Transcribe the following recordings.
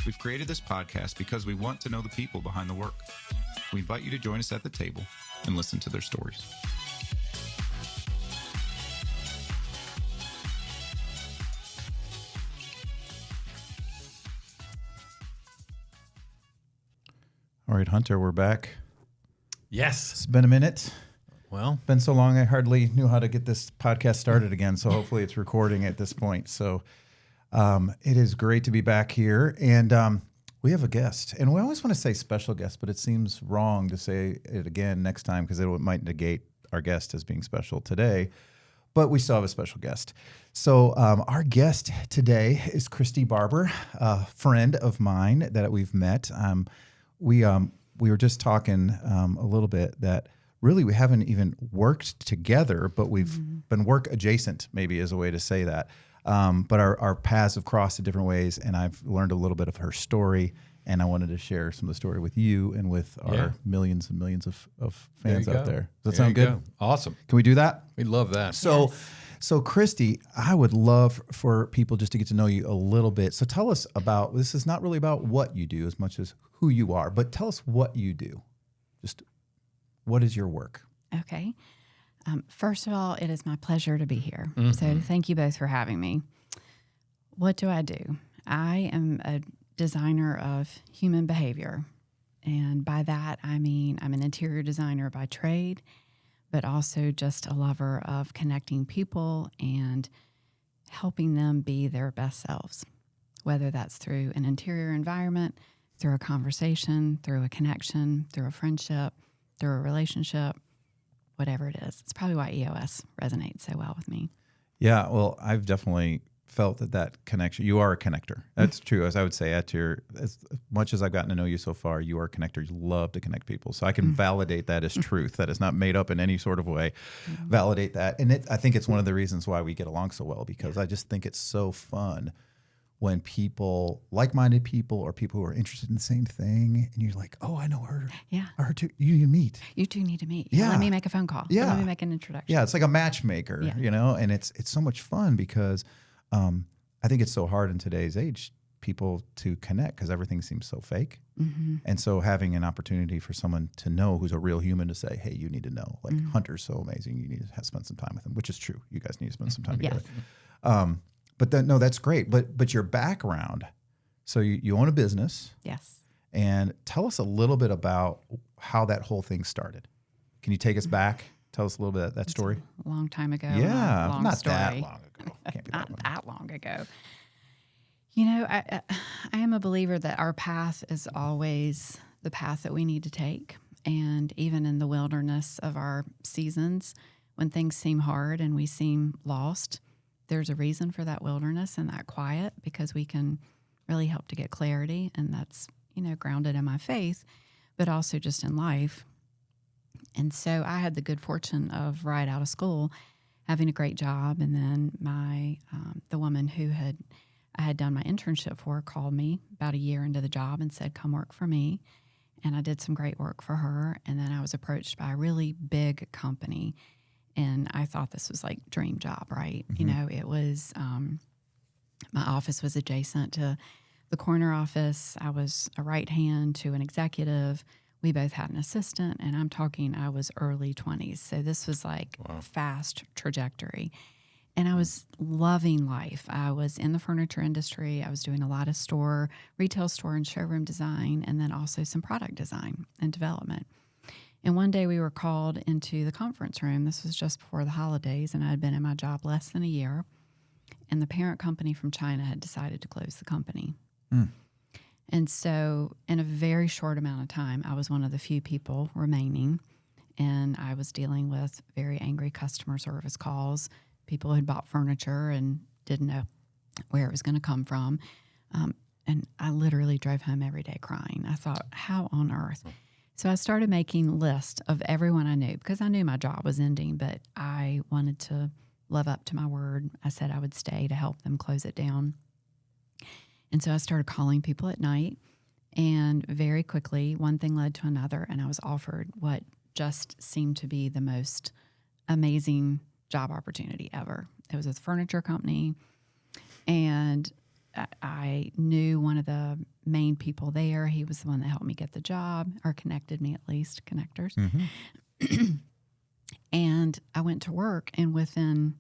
We've created this podcast because we want to know the people behind the work. We invite you to join us at the table and listen to their stories. All right, Hunter, we're back. Yes. It's been a minute. Well, Been so long, I hardly knew how to get this podcast started again. So hopefully it's recording at this point. So it is great to be back here. And we have a guest. And we always want to say special guest, but it seems wrong to say it again next time because it might negate our guest as being special today. But we still have a special guest. So our guest today is Christi Barbour, a friend of mine that we've met. We were just talking a little bit that really we haven't even worked together, but we've been work adjacent, maybe is a way to say that. But our paths have crossed in different ways, and I've learned a little bit of her story, and I wanted to share some of the story with you and with our millions and millions of fans out there. Does that sound good? Awesome. Can we do that? We love that. So Christi, I would love for people just to get to know you a little bit. So tell us about, this is not really about what you do as much as who you are, but tell us what you do. Just what is your work? Okay. First of all, it is my pleasure to be here. So thank you both for having me. What do? I am a designer of human behavior. And by that, I mean I'm an interior designer by trade, but also just a lover of connecting people and helping them be their best selves, whether that's through an interior environment, through a conversation, through a connection, through a friendship, through a relationship, whatever it is. It's probably why EOS resonates so well with me. Yeah, well, I've definitely felt that connection. You are a connector. That's true. As I would say, as much as I've gotten to know you so far, you are a connector. You love to connect people. So I can validate that as truth. That is not made up in any sort of way. Validate that. And I think it's one of the reasons why we get along so well, because I just think it's so fun when people, like-minded people or people who are interested in the same thing, and you're like, oh, I know her. Yeah. Her too. You need to meet. You two need to meet. Yeah. Let me make a phone call. Yeah. Let me make an introduction. Yeah, it's like a matchmaker, and it's so much fun because I think it's so hard in today's age, people to connect because everything seems so fake. And so having an opportunity for someone to know who's a real human to say, hey, you need to know, like Hunter's so amazing. You need to spend some time with him, which is true. You guys need to spend some time together. But that's great. But your background, so you own a business. Yes. And tell us a little bit about how that whole thing started. Can you take us back? Tell us a little bit of that story. A long time ago. Yeah, long not story. that long ago. Can't be Not that long ago. You know, I am a believer that our path is always the path that we need to take. And even in the wilderness of our seasons, when things seem hard and we seem lost, there's a reason for that wilderness and that quiet, because we can really help to get clarity. And that's, grounded in my faith, but also just in life. And so I had the good fortune of right out of school having a great job. And then the woman who I had done my internship for called me about a year into the job and said, come work for me. And I did some great work for her. And then I was approached by a really big company. And I thought this was like dream job, right? It was, my office was adjacent to the corner office. I was a right hand to an executive. We both had an assistant, and I'm talking, I was early 20s. So this was like fast trajectory. And I was loving life. I was in the furniture industry. I was doing a lot of retail store and showroom design, and then also some product design and development. And one day we were called into the conference room. This was just before the holidays, and I had been in my job less than a year. And the parent company from China had decided to close the company. And so in a very short amount of time, I was one of the few people remaining, and I was dealing with very angry customer service calls, people who had bought furniture and didn't know where it was going to come from. And I literally drove home every day crying. I thought, how on earth? So I started making lists of everyone I knew, because I knew my job was ending, but I wanted to live up to my word. I said I would stay to help them close it down. And so I started calling people at night, and very quickly, one thing led to another, and I was offered what just seemed to be the most amazing job opportunity ever. It was a furniture company, and I knew one of the main people there. He was the one that helped me get the job, or connected me, at least, connectors. And I went to work, and within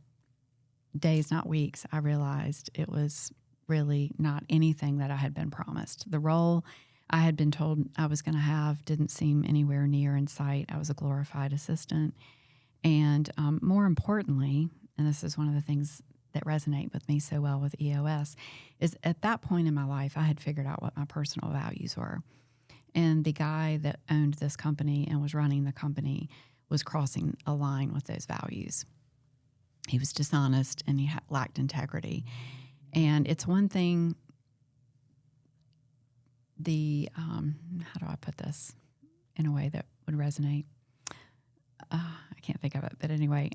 days, not weeks, I realized it was really not anything that I had been promised. The role I had been told I was going to have didn't seem anywhere near in sight. I was a glorified assistant. And more importantly, and this is one of the things that resonate with me so well with EOS, is at that point in my life, I had figured out what my personal values were. And the guy that owned this company and was running the company was crossing a line with those values. He was dishonest and he lacked integrity. And it's one thing, how do I put this in a way that would resonate? I can't think of it, but anyway,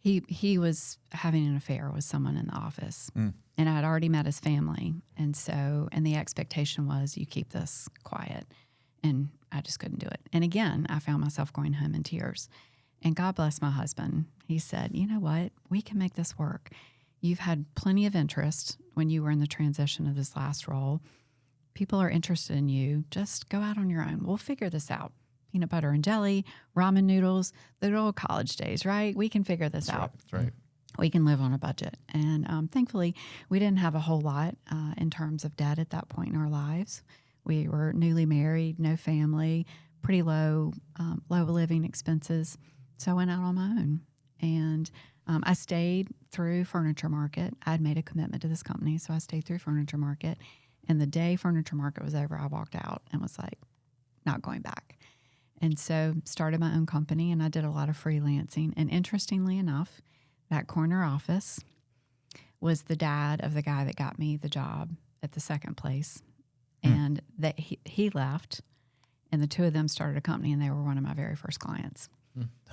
he was having an affair with someone in the office, and I had already met his family, and the expectation was, you keep this quiet, and I just couldn't do it. And again, I found myself going home in tears. And God bless my husband. He said, you know what? We can make this work. You've had plenty of interest when you were in the transition of this last role. People are interested in you. Just go out on your own. We'll figure this out. Peanut butter and jelly, ramen noodles, the good old college days, right? We can figure this out. That's right. We can live on a budget. And thankfully, we didn't have a whole lot in terms of debt at that point in our lives. We were newly married, no family, pretty low living expenses. So I went out on my own. And I stayed through Furniture Market. I had made a commitment to this company, so I stayed through Furniture Market. And the day Furniture Market was over, I walked out and was like, not going back. And so started my own company, and I did a lot of freelancing. And interestingly enough, that corner office was the dad of the guy that got me the job at the second place. And that he left, and the two of them started a company, and they were one of my very first clients.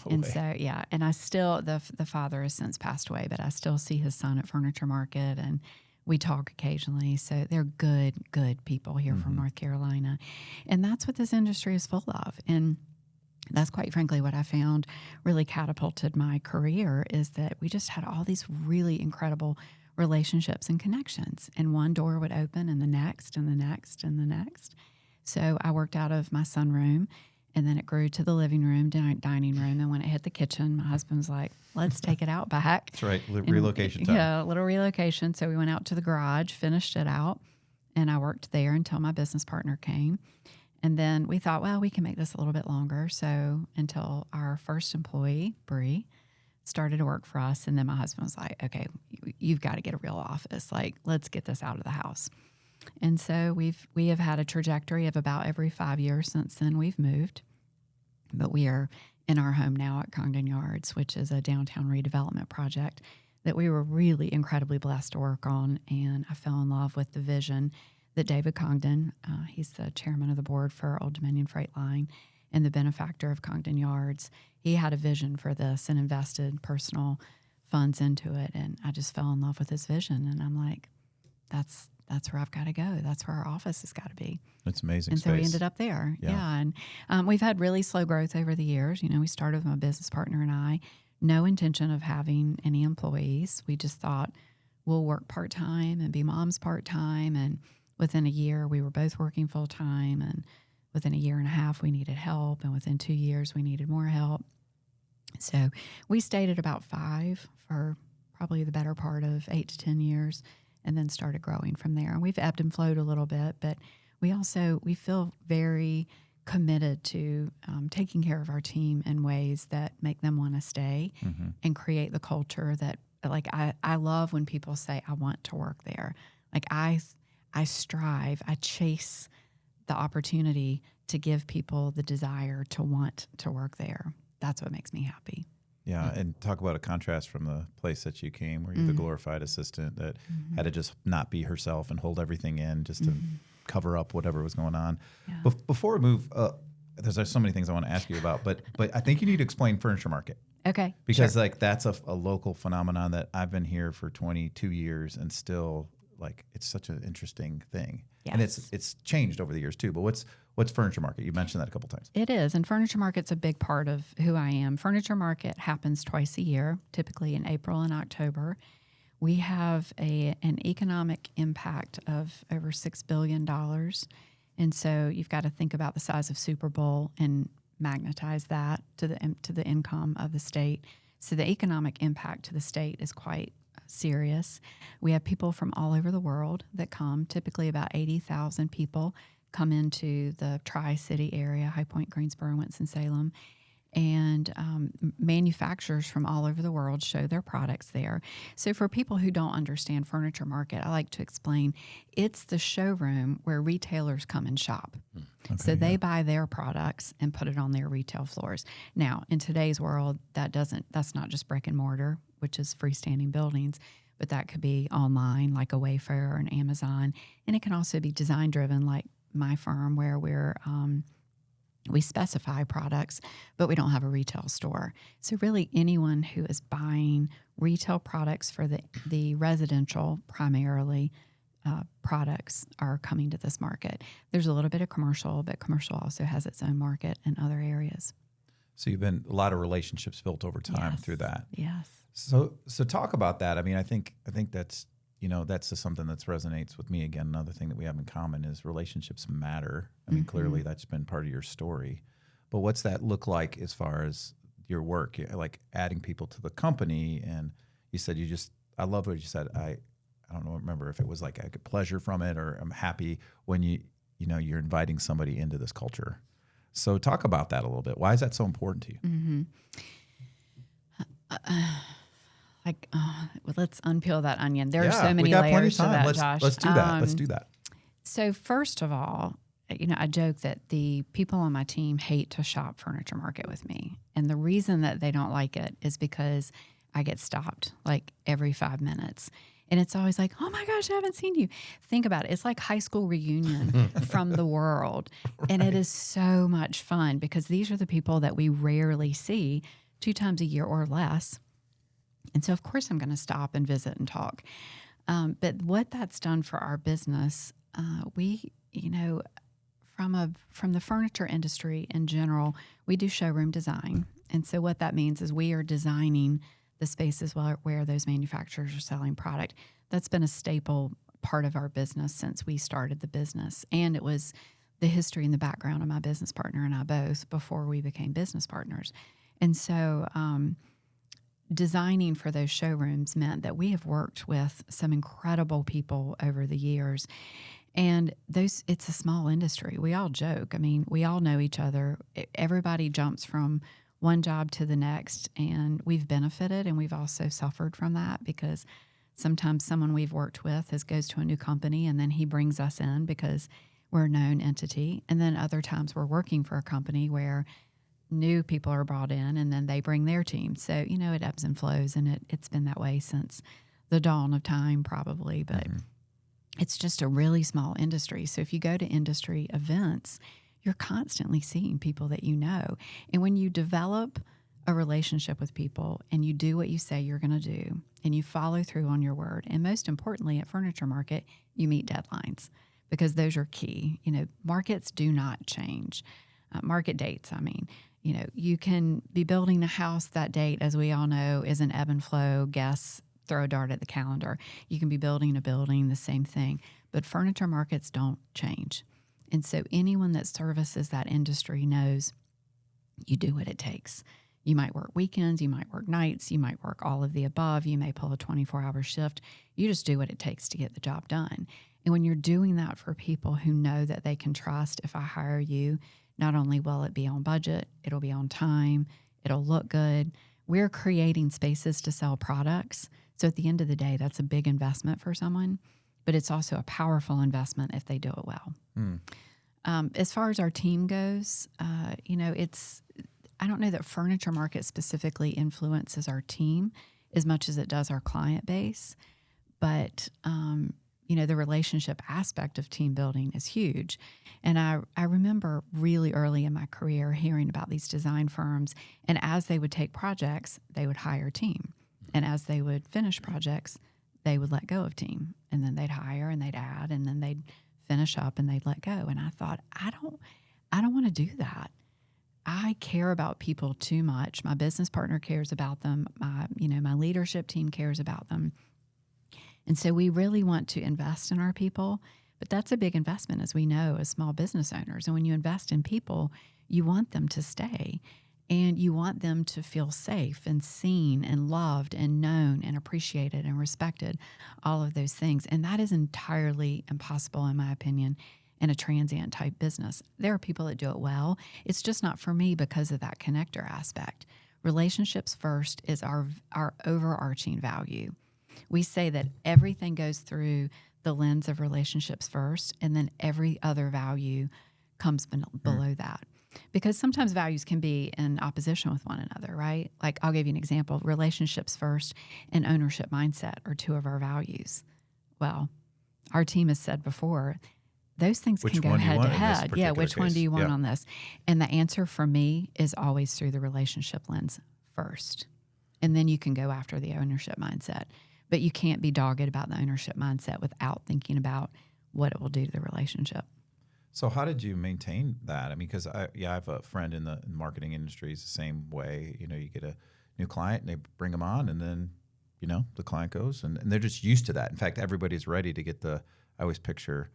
So, yeah, and I still, the father has since passed away, but I still see his son at Furniture Market, and we talk occasionally. So they're good people here from North Carolina. And that's what this industry is full of. And that's quite frankly what I found really catapulted my career, is that we just had all these really incredible relationships and connections. And one door would open, and the next, and the next, and the next. So I worked out of my sunroom, and then it grew to the living room, dining room. And when it hit the kitchen, my husband was like, let's take it out back. That's right. Relocation time. Yeah, a little relocation. So we went out to the garage, finished it out, and I worked there until my business partner came. And then we thought, well, we can make this a little bit longer. So until our first employee, Bree, started to work for us. And then my husband was like, okay, you've got to get a real office. Like, let's get this out of the house. And so we have had a trajectory of about every 5 years since then we've moved. But we are in our home now at Congdon Yards, which is a downtown redevelopment project that we were really incredibly blessed to work on. And I fell in love with the vision that David Congdon, he's the chairman of the board for Old Dominion Freight Line and the benefactor of Congdon Yards. He had a vision for this and invested personal funds into it. And I just fell in love with his vision. And I'm like, that's where I've got to go. That's where our office has got to be. It's amazing. And space. so we ended up there. Yeah. And we've had really slow growth over the years. You know, we started with my business partner and I, no intention of having any employees. We just thought we'll work part-time and be moms part-time. And within a year, we were both working full-time. And within a year and a half, we needed help. And within 2 years, we needed more help. So we stayed at about 5 for probably the better part of 8 to 10 years. And then started growing from there. And we've ebbed and flowed a little bit, but we feel very committed to taking care of our team in ways that make them want to stay and create the culture that, like, I love when people say, I want to work there. Like, I strive, I chase the opportunity to give people the desire to want to work there. That's what makes me happy. Yeah, and talk about a contrast from the place that you came, where you're the glorified assistant that had to just not be herself and hold everything in just to cover up whatever was going on. Yeah. Before we move, there's so many things I want to ask you about, but I think you need to explain Furniture Market. Okay. Because sure. like that's a local phenomenon that I've been here for 22 years and still like it's such an interesting thing. Yes. And it's changed over the years too. But what's Furniture Market? You mentioned that a couple times. It is, and Furniture Market's a big part of who I am. Furniture Market happens twice a year, typically in April and October. We have an economic impact of over $6 billion. And so you've got to think about the size of Super Bowl and magnetize that to the income of the state. So the economic impact to the state is quite serious. We have people from all over the world that come, typically about 80,000 people come into the Tri-City area, High Point, Greensboro, Winston-Salem, and manufacturers from all over the world show their products there. So for people who don't understand furniture market, I like to explain it's the showroom where retailers come and shop. Okay, So they buy their products and put it on their retail floors. Now, in today's world, that's not just brick and mortar, which is freestanding buildings, but that could be online like a Wayfair or an Amazon. And it can also be design driven like my firm where we specify products, but we don't have a retail store. So really anyone who is buying retail products for the residential primarily products are coming to this market. There's a little bit of commercial, but commercial also has its own market in other areas. So you've been a lot of relationships built over time Yes. through that. Yes. So talk about that. I mean, I think that's that's just something that resonates with me. Again, another thing that we have in common is relationships matter. I mean, clearly that's been part of your story. But what's that look like as far as your work, like adding people to the company? And you said I love what you said. I don't remember if it was like I get pleasure from it or I'm happy when you're inviting somebody into this culture. So talk about that a little bit. Why is that so important to you? Mm-hmm. Well, let's unpeel that onion. There are so many we got plenty of layers to time. that, Let's Josh. do that. Let's do that. So first of all, I joke that the people on my team hate to shop furniture market with me. And the reason that they don't like it is because I get stopped like every 5 minutes. And it's always like, oh my gosh, I haven't seen you. Think about it. It's like high school reunion from the world. Right. And it is so much fun because these are the people that we rarely see 2 times a year or less. And so, of course, I'm going to stop and visit and talk. But what that's done for our business, from the furniture industry in general, we do showroom design. And so what that means is we are designing the spaces where those manufacturers are selling product. That's been a staple part of our business since we started the business. And it was the history and the background of my business partner and I both before we became business partners. And so designing for those showrooms meant that we have worked with some incredible people over the years. And it's a small industry. We all joke. I mean, we all know each other. Everybody jumps from one job to the next, and we've benefited and we've also suffered from that because sometimes someone we've worked with goes to a new company and then he brings us in because we're a known entity. And then other times we're working for a company where new people are brought in and then they bring their team. So, it ebbs and flows, and it's been that way since the dawn of time probably, but it's just a really small industry. So if you go to industry events, you're constantly seeing people that you know. And when you develop a relationship with people and you do what you say you're going to do and you follow through on your word, and most importantly at Furniture Market, you meet deadlines because those are key. Markets do not change. Market dates, I mean. You can be building a house that date, as we all know, is an ebb and flow. Guests throw a dart at the calendar. You can be building a building, the same thing. But furniture markets don't change. And so anyone that services that industry knows you do what it takes. You might work weekends, you might work nights, you might work all of the above, you may pull a 24-hour shift. You just do what it takes to get the job done. And when you're doing that for people who know that they can trust, if I hire you, not only will it be on budget, it'll be on time, it'll look good. We're creating spaces to sell products. So at the end of the day, that's a big investment for someone, but it's also a powerful investment if they do it well. As far as our team goes, I don't know that Furniture Market specifically influences our team as much as it does our client base, but the relationship aspect of team building is huge. And I remember really early in my career hearing about these design firms, and as they would take projects, they would hire a team. And as they would finish projects, they would let go of team. And then they'd hire and they'd add, and then they'd finish up and they'd let go. And I thought, I don't want to do that. I care about people too much. My business partner cares about them. My leadership team cares about them. And so we really want to invest in our people, but that's a big investment, as we know, as small business owners. And when you invest in people, you want them to stay, and you want them to feel safe and seen and loved and known and appreciated and respected, all of those things. And that is entirely impossible, in my opinion, in a transient type business. There are people that do it well. It's just not for me because of that connector aspect. Relationships first is our overarching value. We say that everything goes through the lens of relationships first, and then every other value comes below that. Because sometimes values can be in opposition with one another, right? Like, I'll give you an example. Relationships first and ownership mindset are two of our values. Well, our team has said before, those things Which can go one do you head to want in this head. Yeah, particular which one do case? you want Yeah. on this? And the answer for me is always through the relationship lens first. And then you can go after the ownership mindset. But you can't be dogged about the ownership mindset without thinking about what it will do to the relationship. So how did you maintain that? I mean, because I have a friend in the marketing industry is the same way. You know, you get a new client and they bring them on, and then, you know, the client goes, and they're just used to that. In fact, everybody's ready to get I always picture,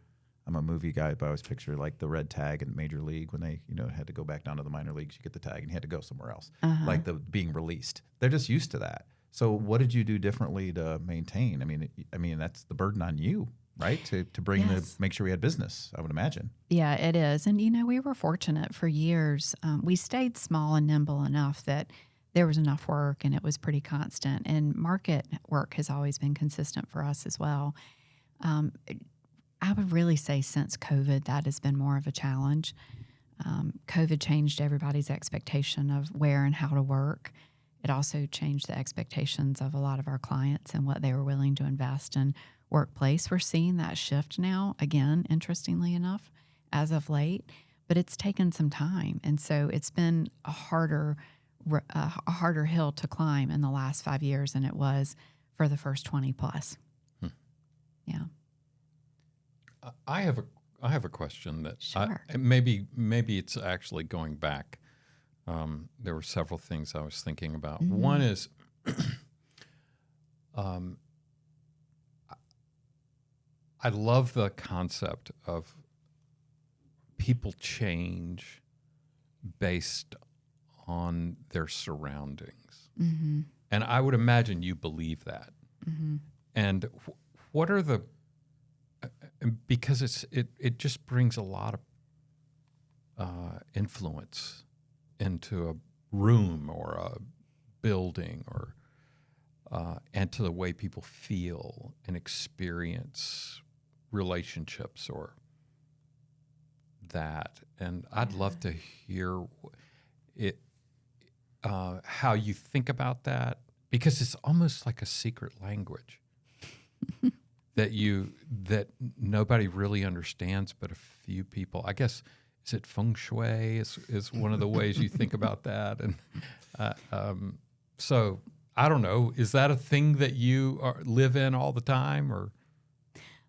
I'm a movie guy, but I always picture like the red tag in Major League when they, you know, had to go back down to the minor leagues. You get the tag and you had to go somewhere else, like the being released. They're just used to that. So what did you do differently to maintain? I mean, that's the burden on you, right? To bring Yes. make sure we had business, I would imagine. Yeah, it is. And, you know, we were fortunate for years. We stayed small and nimble enough that there was enough work and it was pretty constant. And market work has always been consistent for us as well. I would really say since COVID, that has been more of a challenge. COVID changed everybody's expectation of where and how to work. It also changed the expectations of a lot of our clients and what they were willing to invest in workplace. We're seeing that shift now, again, interestingly enough, as of late, but it's taken some time. And so it's been a harder hill to climb in the last 5 years than it was for the first 20 plus. Yeah. I have a question that Sure. maybe it's actually going back. There were several things I was thinking about. One is, I love the concept of people change based on their surroundings, and I would imagine you believe that. And what are the because it just brings a lot of influence into a room or a building or and to the way people feel and experience relationships or that. And I'd love to hear it how you think about that, because it's almost like a secret language that nobody really understands but a few people. I guess, is it feng shui is one of the ways you think about that? And so I don't know, is that a thing that you live in all the time? Or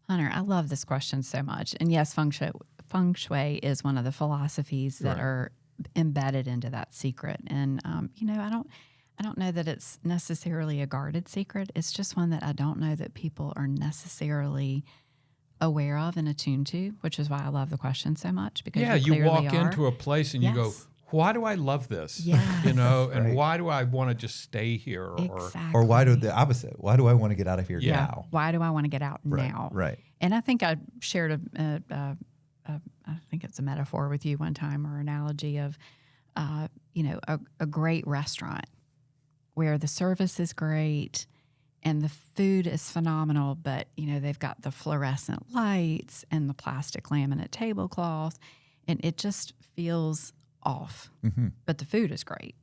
Hunter, I love this question so much. And yes, feng shui is one of the philosophies that are embedded into that secret. And you know, I don't know that it's necessarily a guarded secret. It's just one that I don't know that people are necessarily aware of and attuned to, which is why I love the question so much. Because you walk into a place and you go, why do I love this? Yes. You know, and Right. why do I want to just stay here? Exactly. Or why do the opposite? Why do I want to get out of here now? Why do I want to get out now? Right. And I think I shared I think it's a metaphor with you one time, or analogy of, you know, a great restaurant where the service is great and the food is phenomenal, but, you know, they've got the fluorescent lights and the plastic laminate tablecloth, and it just feels off, but the food is great.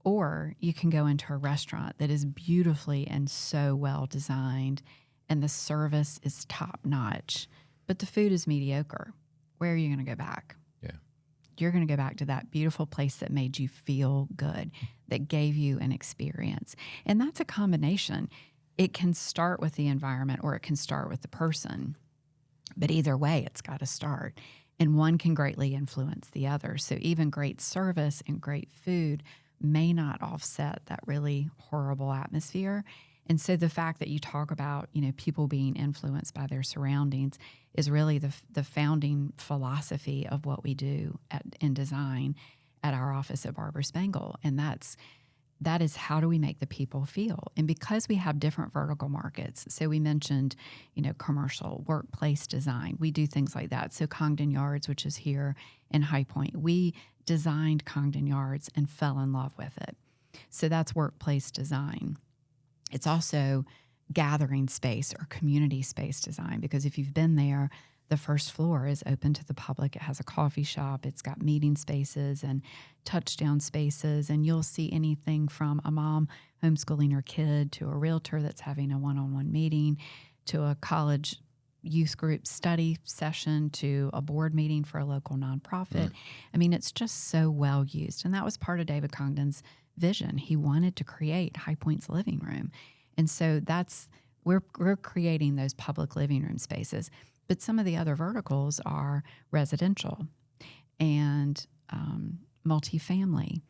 Or you can go into a restaurant that is beautifully and so well designed and the service is top notch, but the food is mediocre. Where are you going to go back? Yeah. You're going to go back to that beautiful place that made you feel good, that gave you an experience. And that's a combination. It can start with the environment or it can start with the person. But either way, it's got to start. And one can greatly influence the other. So even great service and great food may not offset that really horrible atmosphere. And so the fact that you talk about, people being influenced by their surroundings is really the founding philosophy of what we do in design at our office at Barbour Spangle. And that is how do we make the people feel? And because we have different vertical markets, so we mentioned, commercial, workplace design, we do things like that. So Congdon Yards, which is here in High Point, we designed Congdon Yards and fell in love with it. So that's workplace design. It's also gathering space or community space design, because if you've been there, the first floor is open to the public. It has a coffee shop. It's got meeting spaces and touchdown spaces. And you'll see anything from a mom homeschooling her kid to a realtor that's having a one-on-one meeting to a college youth group study session to a board meeting for a local nonprofit. I mean, it's just so well used. And that was part of David Congdon's vision. He wanted to create High Point's living room. And so we're creating those public living room spaces. But some of the other verticals are residential and multifamily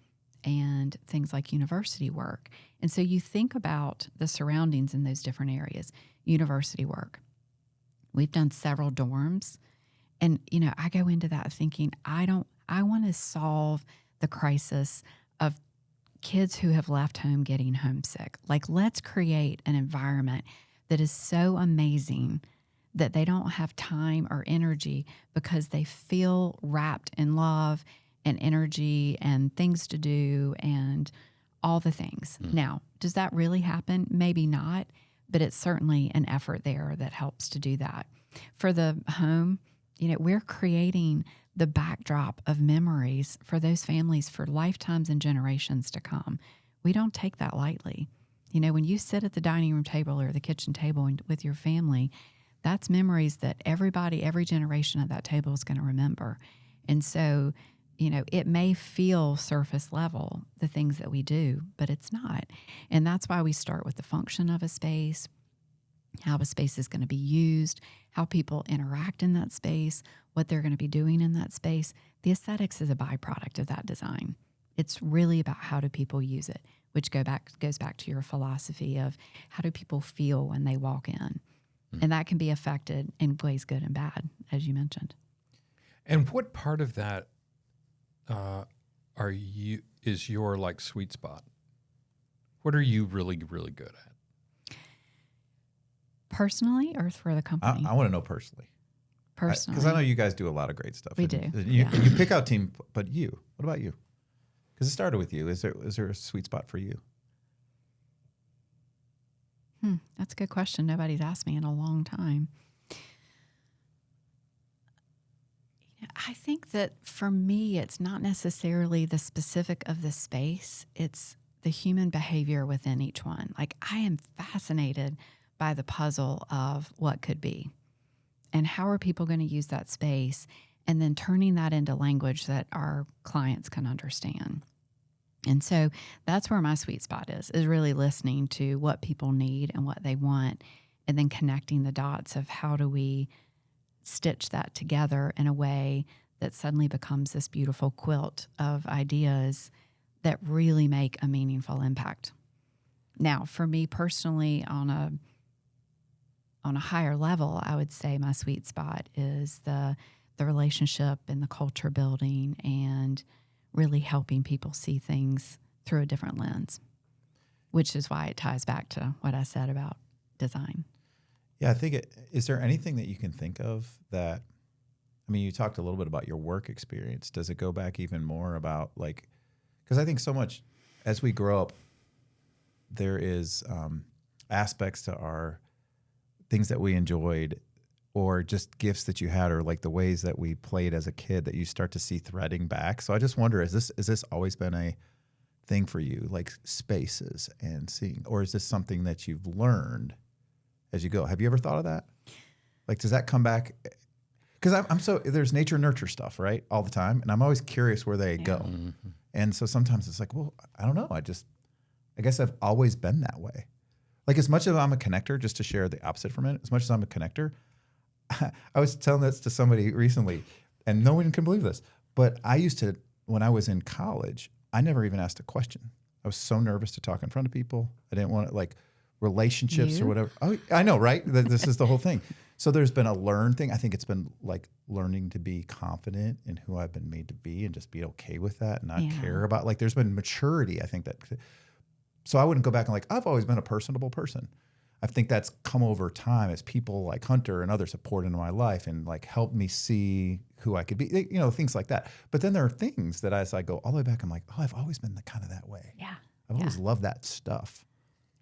and things like university work. And so you think about the surroundings in those different areas. University work. We've done several dorms. And, I go into that thinking, I want to solve the crisis of kids who have left home getting homesick. Like, let's create an environment that is so amazing that they don't have time or energy because they feel wrapped in love and energy and things to do and all the things. Now, does that really happen? Maybe not, but it's certainly an effort there that helps to do that. For the home, we're creating the backdrop of memories for those families for lifetimes and generations to come. We don't take that lightly. When you sit at the dining room table or the kitchen table with your family, that's memories that every generation at that table is going to remember. And so, it may feel surface level, the things that we do, but it's not. And that's why we start with the function of a space, how a space is going to be used, how people interact in that space, what they're going to be doing in that space. The aesthetics is a byproduct of that design. It's really about how do people use it, which goes back to your philosophy of how do people feel when they walk in. And that can be affected in ways good and bad, as you mentioned. And what part of that is your like sweet spot? What are you really, really good at? Personally, or for the company? I want to know personally. Personally. Because I know you guys do a lot of great stuff. We do. You pick out team, but you. What about you? Because it started with you. Is there a sweet spot for you? That's a good question. Nobody's asked me in a long time. I think that for me, it's not necessarily the specific of the space. It's the human behavior within each one. Like, I am fascinated by the puzzle of what could be and how are people going to use that space, and then turning that into language that our clients can understand. And so that's where my sweet spot is really listening to what people need and what they want, and then connecting the dots of how do we stitch that together in a way that suddenly becomes this beautiful quilt of ideas that really make a meaningful impact. Now, for me personally, on a higher level, I would say my sweet spot is the relationship and the culture building and really helping people see things through a different lens, which is why it ties back to what I said about design. Yeah, I think is there anything that you can think of that, you talked a little bit about your work experience. Does it go back even more about because I think so much as we grow up, there is aspects to our things that we enjoyed or just gifts that you had, or like the ways that we played as a kid that you start to see threading back. So I just wonder, is this always been a thing for you, like spaces and seeing, or is this something that you've learned as you go? Have you ever thought of that? Like, does that come back? Because there's nature nurture stuff, right? All the time. And I'm always curious where they go. Mm-hmm. And so sometimes it's like, well, I don't know. I guess I've always been that way. Like, as much as I'm a connector, just to share the opposite for a minute, as much as I'm a connector, I was telling this to somebody recently, and no one can believe this, but I used to, when I was in college, I never even asked a question. I was so nervous to talk in front of people. I didn't want to, relationships or You? whatever. Oh, I know, right? This is the whole thing. So there's been a learn thing. I think it's been like learning to be confident in who I've been made to be and just be okay with that and not Yeah. care about, like, there's been maturity. I think that, so I wouldn't go back and like, I've always been a personable person. I think that's come over time as people like Hunter and others have poured into my life and like helped me see who I could be, you know, things like that. But then there are things that as I go all the way back, I'm like, oh, I've always been the kind of that way. Yeah. I've always loved that stuff.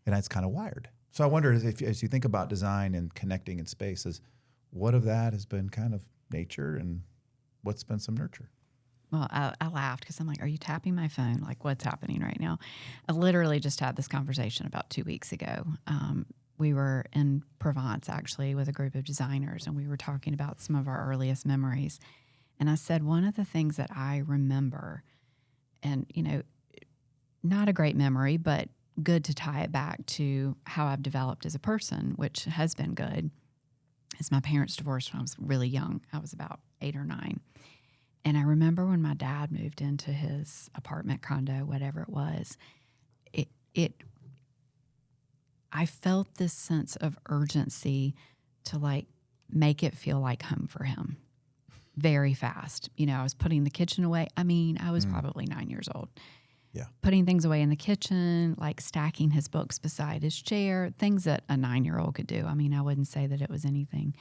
And it's kind of wired. So I wonder if, as you think about design and connecting in spaces, what of that has been kind of nature and what's been some nurture? Well, I laughed because I'm like, are you tapping my phone? Like, what's happening right now? I literally just had this conversation about 2 weeks ago. We were in Provence, actually, with a group of designers, and we were talking about some of our earliest memories. And I said, one of the things that I remember, and, you know, not a great memory, but good to tie it back to how I've developed as a person, which has been good, is my parents divorced when I was really young. I was about 8 or 9. And I remember when my dad moved into his apartment, condo, whatever it was, I felt this sense of urgency to like make it feel like home for him very fast. You know, I was putting the kitchen away. I mean, I was probably 9 years old. Yeah. Putting things away in the kitchen, like stacking his books beside his chair, things that a 9-year-old could do. I mean, I wouldn't say that it was anything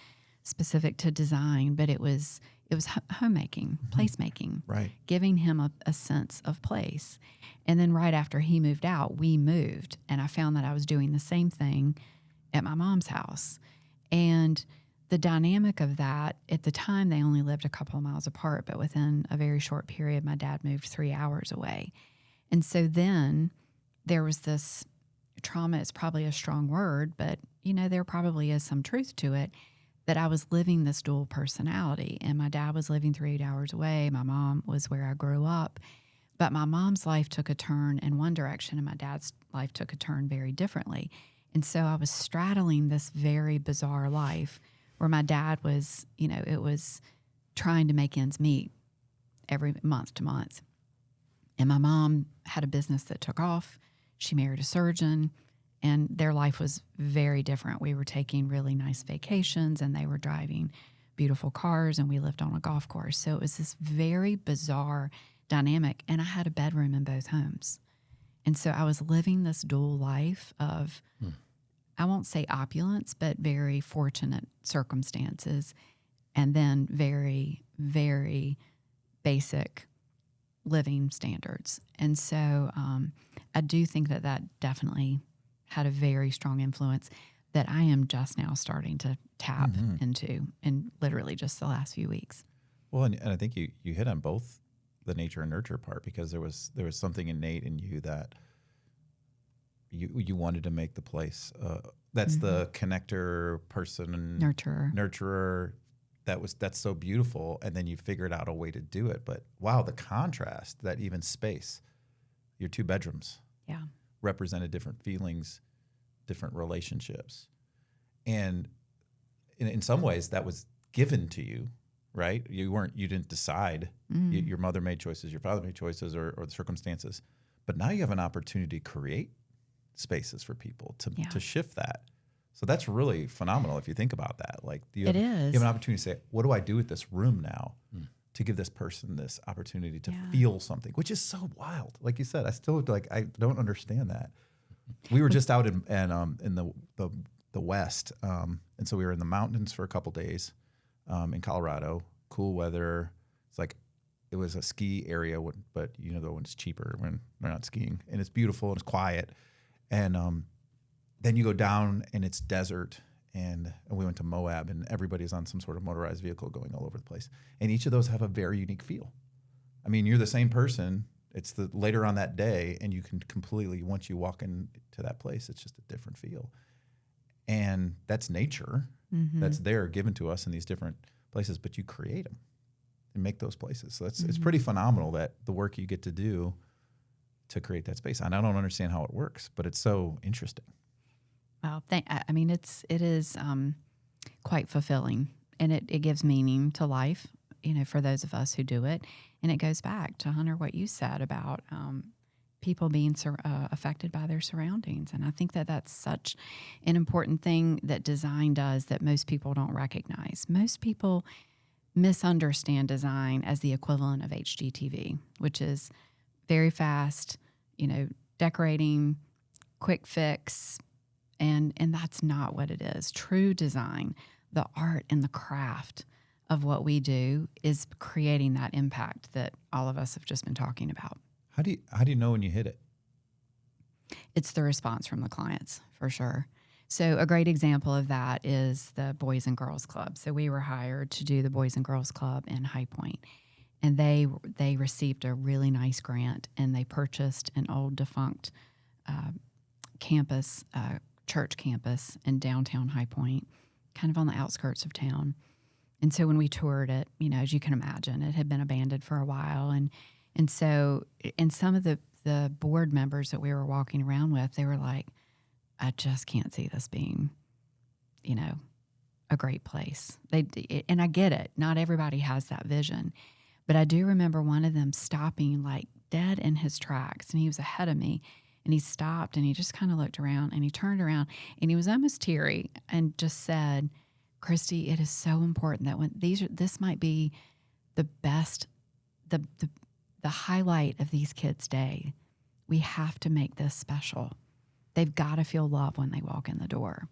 specific to design, but it was homemaking, placemaking, Right. giving him a sense of place. And then right after he moved out, we moved, and I found that I was doing the same thing at my mom's house. And the dynamic of that, at the time, they only lived a couple of miles apart, but within a very short period, my dad moved 3 hours away. And so then there was this trauma, it's probably a strong word, but, you know, there probably is some truth to it, that I was living this dual personality. And my dad was living 3 hours away. My mom was where I grew up. But my mom's life took a turn in one direction, and my dad's life took a turn very differently. And so I was straddling this very bizarre life where my dad was, you know, it was trying to make ends meet every month to month. And my mom had a business that took off. She married a surgeon, and their life was very different. We were taking really nice vacations, and they were driving beautiful cars, and we lived on a golf course. So it was this very bizarre dynamic, and I had a bedroom in both homes. And so I was living this dual life of, I won't say opulence, but very fortunate circumstances, and then very, very basic living standards. And so I do think that that definitely had a very strong influence that I am just now starting to tap into in literally just the last few weeks. Well, and I think you hit on both the nature and nurture part, because there was something innate in you that you wanted to make the place. That's the connector person and nurturer. That's so beautiful. And then you figured out a way to do it. But wow, the contrast, that even space, your 2 bedrooms, represented different feelings, different relationships. And in some ways that was given to you, right? You didn't decide. Your mother made choices, your father made choices, or the circumstances. But now you have an opportunity to create spaces for people to shift that. So that's really phenomenal if you think about that. Like you have an opportunity to say, what do I do with this room now to give this person this opportunity to feel something, which is so wild. Like you said, I don't understand that. We were just out in the West. And so we were in the mountains for a couple days in Colorado, cool weather. It was a ski area, but you know, when it's cheaper when they're not skiing, and it's beautiful and it's quiet. And then you go down and it's desert, and we went to Moab, and everybody's on some sort of motorized vehicle going all over the place. And each of those have a very unique feel. I mean, you're the same person. It's later on that day, and you can completely, once you walk into that place, it's just a different feel. And that's nature. That's there given to us in these different places, but you create them and make those places. So it's pretty phenomenal, that the work you get to do to create that space. And I don't understand how it works, but it's so interesting. Well, I mean, it is quite fulfilling, and it gives meaning to life, you know, for those of us who do it. And it goes back to, Hunter, what you said about people being affected by their surroundings. And I think that that's such an important thing that design does that most people don't recognize. Most people misunderstand design as the equivalent of HGTV, which is very fast, decorating, quick fix, and that's not what it is. True design, the art and the craft of what we do, is creating that impact that all of us have just been talking about. How do you know when you hit it? It's the response from the clients, for sure. So a great example of that is the Boys and Girls Club. So we were hired to do the Boys and Girls Club in High Point, and they received a really nice grant, and they purchased an old defunct campus, church campus in downtown High Point, kind of on the outskirts of town. And so when we toured it, as you can imagine, it had been abandoned for a while, and so some of the board members that we were walking around with, they were like, I just can't see this being, a great place. And I get it. Not everybody has that vision. But I do remember one of them stopping like dead in his tracks, and he was ahead of me, and he stopped and he just kind of looked around and he turned around and he was almost teary and just said, Christi, it is so important that when this might be the best, the highlight of these kids' day. We have to make this special. They've got to feel love when they walk in the door.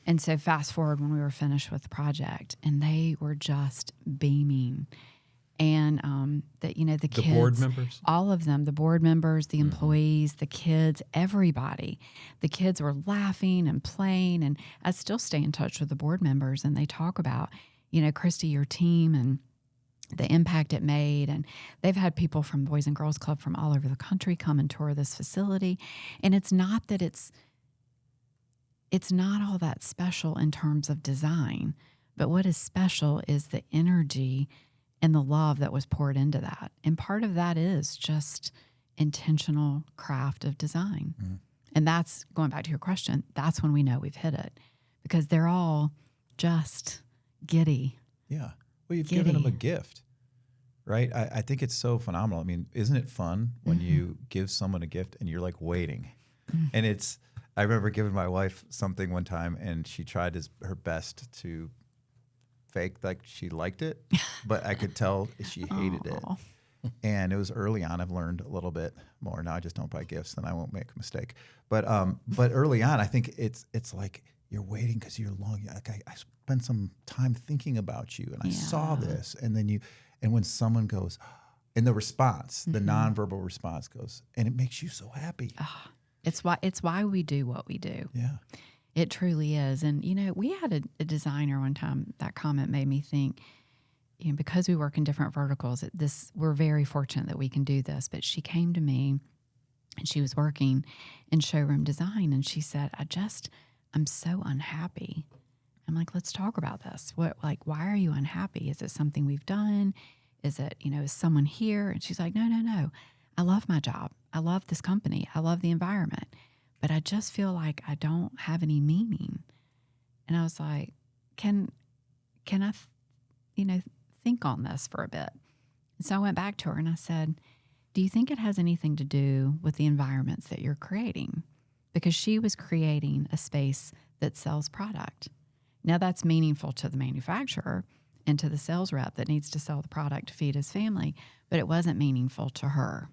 And so fast forward when we were finished with the project, and they were just beaming. And the kids, the board members, all of them, the board members, the employees, the kids, everybody. The kids were laughing and playing, and I still stay in touch with the board members, and they talk about, Christi, your team and the impact it made. And they've had people from Boys and Girls Club from all over the country come and tour this facility. And it's not that it's not all that special in terms of design, but what is special is the energy and the love that was poured into that. And part of that is just intentional craft of design. Mm-hmm. And that's, going back to your question, that's when we know we've hit it, because they're all just giddy. Yeah. Well, you've given them a gift, right? I think it's so phenomenal. I mean, isn't it fun when you give someone a gift and you're like waiting? And I remember giving my wife something one time, and she tried her best to fake like she liked it, but I could tell she hated it. And it was early on. I've learned a little bit more. Now I just don't buy gifts, then I won't make a mistake. But early on, I think it's like you're waiting because you're long. Like I spent some time thinking about you, and I saw this, and then and when someone goes, and the response, the nonverbal response goes, and it makes you so happy. It's why we do what we do. Yeah, it truly is. And we had a designer one time. That comment made me think, because we work in different verticals, we're very fortunate that we can do this. But she came to me, and she was working in showroom design, and she said, I'm so unhappy. I'm like, let's talk about this. Why are you unhappy? Is it something we've done? Is it, is someone here? And she's like, no. I love my job. I love this company. I love the environment. But I just feel like I don't have any meaning. And I was like, can I, think on this for a bit? And so I went back to her and I said, do you think it has anything to do with the environments that you're creating? Because she was creating a space that sells product. Now that's meaningful to the manufacturer and to the sales rep that needs to sell the product to feed his family, but it wasn't meaningful to her.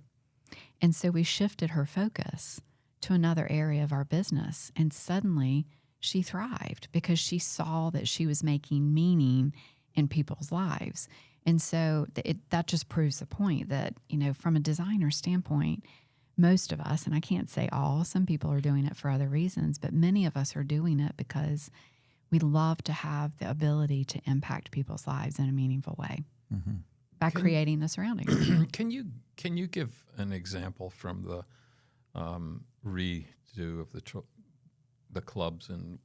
And so we shifted her focus to another area of our business, and suddenly she thrived because she saw that she was making meaning in people's lives. And so that just proves the point that, from a designer standpoint, most of us, and I can't say all, some people are doing it for other reasons, but many of us are doing it because we love to have the ability to impact people's lives in a meaningful way by creating the surroundings. Can you give an example from the redo of the clubs in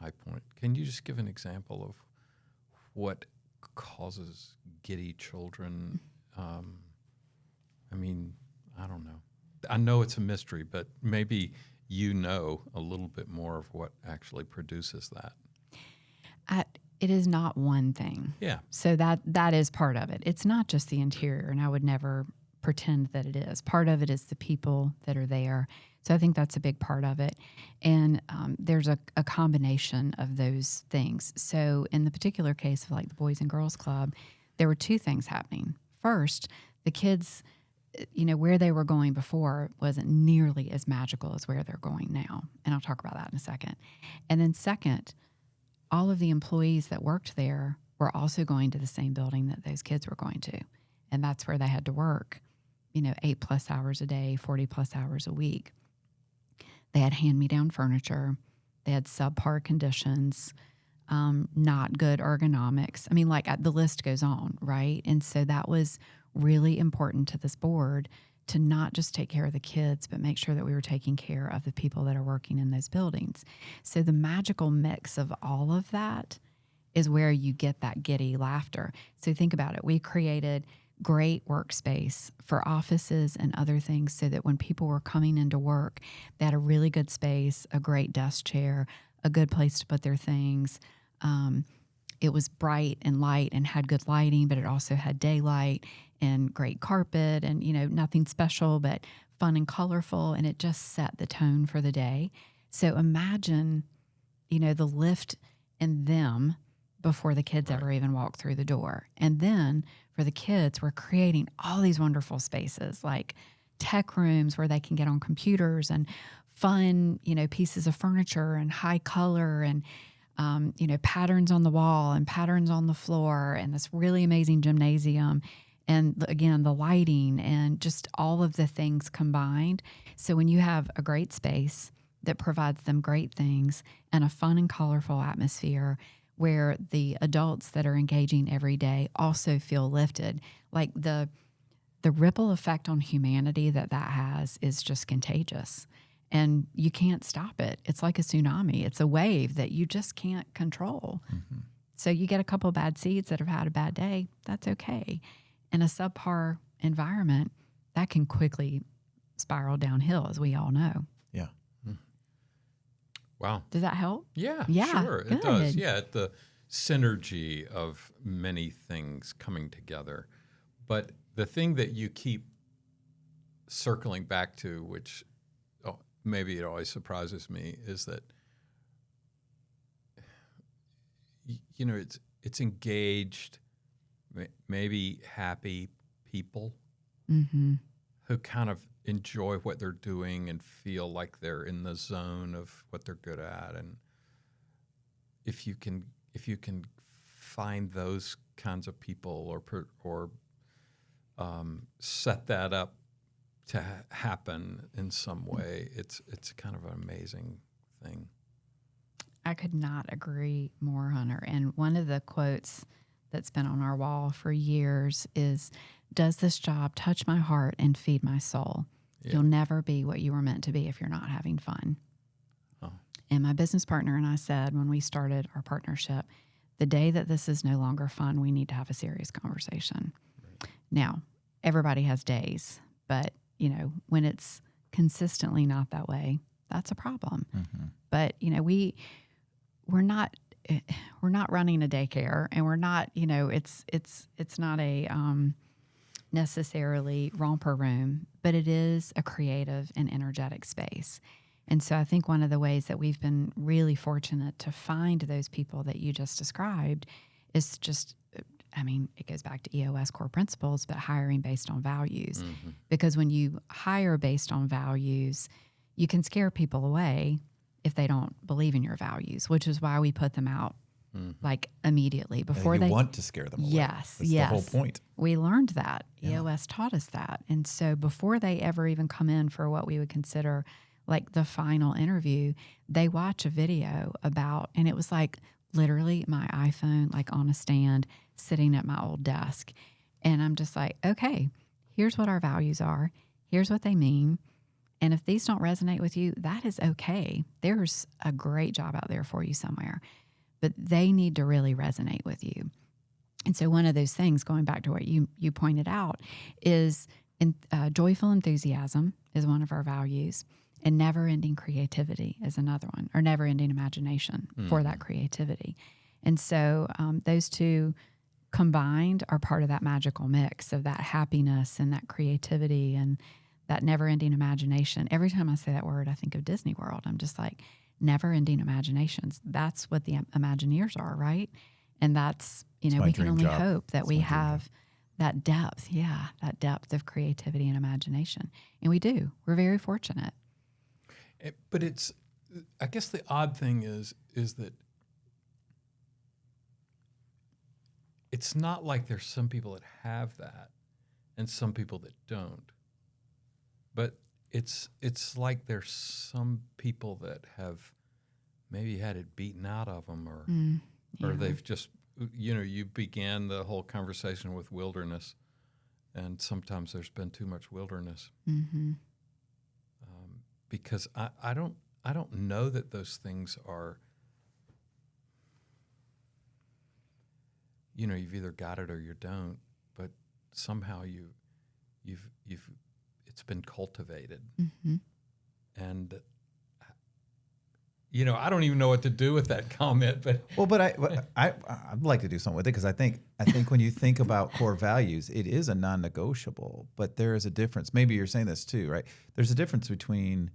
High Point? Can you just give an example of what causes giddy children? I don't know. I know it's a mystery, but maybe a little bit more of what actually produces that. It is not one thing. Yeah. So that is part of it. It's not just the interior, and I would never pretend that it is. Part of it is the people that are there. So I think that's a big part of it. And there's a combination of those things. So in the particular case of like the Boys and Girls Club, there were two things happening. First, the kids, where they were going before wasn't nearly as magical as where they're going now. And I'll talk about that in a second. And then second, all of the employees that worked there were also going to the same building that those kids were going to. And that's where they had to work, 8+ hours a day, 40+ hours a week. They had hand-me-down furniture. They had subpar conditions, not good ergonomics. I mean, the list goes on, right? And so that was really important to this board to not just take care of the kids, but make sure that we were taking care of the people that are working in those buildings. So the magical mix of all of that is where you get that giddy laughter. So think about it. We created great workspace for offices and other things so that when people were coming into work, they had a really good space, a great desk chair, a good place to put their things. It was bright and light and had good lighting, but it also had daylight and great carpet and, nothing special, but fun and colorful. And it just set the tone for the day. So imagine, the lift in them before the kids ever even walk through the door. And then for the kids, we're creating all these wonderful spaces like tech rooms where they can get on computers and fun, pieces of furniture and high color and, patterns on the wall and patterns on the floor and this really amazing gymnasium. And again, the lighting and just all of the things combined. So when you have a great space that provides them great things and a fun and colorful atmosphere where the adults that are engaging every day also feel lifted, like the ripple effect on humanity that has is just contagious. And you can't stop it. It's like a tsunami. It's a wave that you just can't control. Mm-hmm. So you get a couple of bad seeds that have had a bad day, that's okay. In a subpar environment, that can quickly spiral downhill, as we all know. Yeah. Wow. Does that help? Yeah, Yeah, sure. good. It does. Yeah, the synergy of many things coming together. But the thing that you keep circling back to, which maybe it always surprises me, is that it's engaged, maybe happy people Mm-hmm. who kind of enjoy what they're doing and feel like they're in the zone of what they're good at. And if you can find those kinds of people or set that up to happen in some way, it's kind of an amazing thing. I could not agree more, Hunter. And one of the quotes that's been on our wall for years is, "Does this job touch my heart and feed my soul? Yeah. You'll never be what you were meant to be if you're not having fun." Oh. And my business partner and I said when we started our partnership, the day that this is no longer fun, we need to have a serious conversation. Right. Now, everybody has days, but when it's consistently not that way, that's a problem. Mm-hmm. But we're not running a daycare, and we're not it's not a necessarily romper room, but it is a creative and energetic space. And so I think one of the ways that we've been really fortunate to find those people that you just described is just, it goes back to EOS core principles, but hiring based on values. Mm-hmm. Because when you hire based on values, you can scare people away if they don't believe in your values, which is why we put them out immediately before they want to scare them away. Yes, that's yes. the whole point. We learned that. Yeah. EOS taught us that. And so before they ever even come in for what we would consider like the final interview, they watch a video about, and it was like literally my iPhone, like on a stand sitting at my old desk. And I'm just like, okay, here's what our values are. Here's what they mean. And if these don't resonate with you, that is okay. There's a great job out there for you somewhere, but they need to really resonate with you. And so one of those things, going back to what you pointed out, is joyful enthusiasm is one of our values, and never-ending creativity is another one, or never-ending imagination for that creativity. And so those two combined are part of that magical mix of that happiness and that creativity and that never-ending imagination. Every time I say that word, I think of Disney World. I'm just like, never-ending imaginations. That's what the Imagineers are, right? And that's, you know, my we can dream only job. hope that It's we my dream have that depth, that depth of creativity and imagination. And we do. We're very fortunate. But it's, I guess the odd thing is that it's not like there's some people that have that and some people that don't. But it's like there's some people that have maybe had it beaten out of them, or they've just, you know, you began the whole conversation with wilderness, and sometimes there's been too much wilderness. Mm-hmm. Because I don't know that those things are, you know, you've either got it or you don't, but somehow you've it's been cultivated. Mm-hmm. And you know, I don't even know what to do with that comment, but I'd like to do something with it, because I think when you think about core values, it is a non-negotiable, but there is a difference. Maybe you're saying this too, right? There's a difference between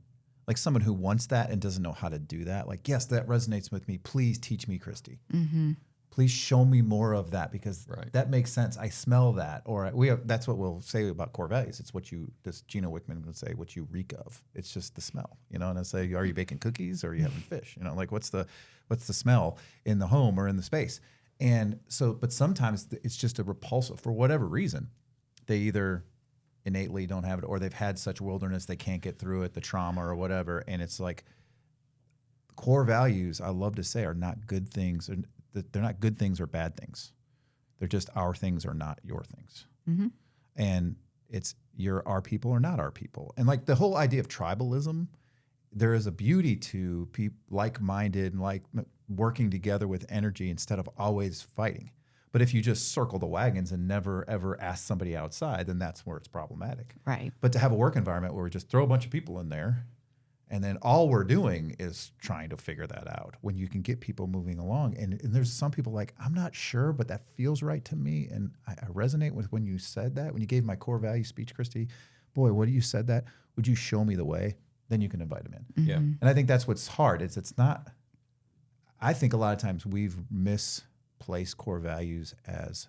like someone who wants that and doesn't know how to do that. Like, yes, that resonates with me. Please teach me, Christi. Mm-hmm. Please show me more of that, because Right. that makes sense. I smell that. Or that's what we'll say about core values. It's what this Gino Wickman would say, what you reek of. It's just the smell, you know. And I say, are you baking cookies or are you having fish? You know, like what's the smell in the home or in the space? And so, but sometimes it's just a repulsive for whatever reason. They either innately don't have it, or they've had such wilderness they can't get through it, the trauma or whatever. And it's like core values, I love to say, are not good things. They're not good things or bad things. They're just our things or not your things. Mm-hmm. And it's you're our people or not our people. And like the whole idea of tribalism, there is a beauty to like-minded and like working together with energy instead of always fighting. But if you just circle the wagons and never ever ask somebody outside, then that's where it's problematic. Right. But to have a work environment where we just throw a bunch of people in there, and then all we're doing is trying to figure that out, when you can get people moving along. And there's some people like, I'm not sure, but that feels right to me. And I resonate with when you said that, when you gave my core value speech, Christi. Boy, what you said that, would you show me the way? Then you can invite them in. yeah. And I think that's what's hard. It's not, I think a lot of times we've misplaced core values as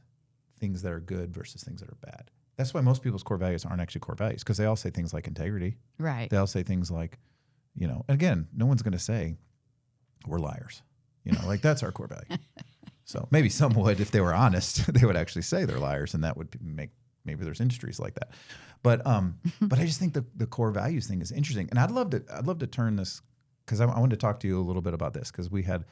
things that are good versus things that are bad. That's why most people's core values aren't actually core values, because they all say things like integrity. Right. They all say things like, you know, again, no one's going to say we're liars, you know, like that's our core value. So maybe some would, if they were honest, they would actually say they're liars, and that would make, maybe there's industries like that. But I just think the core values thing is interesting. And I'd love to turn this, because I wanted to talk to you a little bit about this, because we had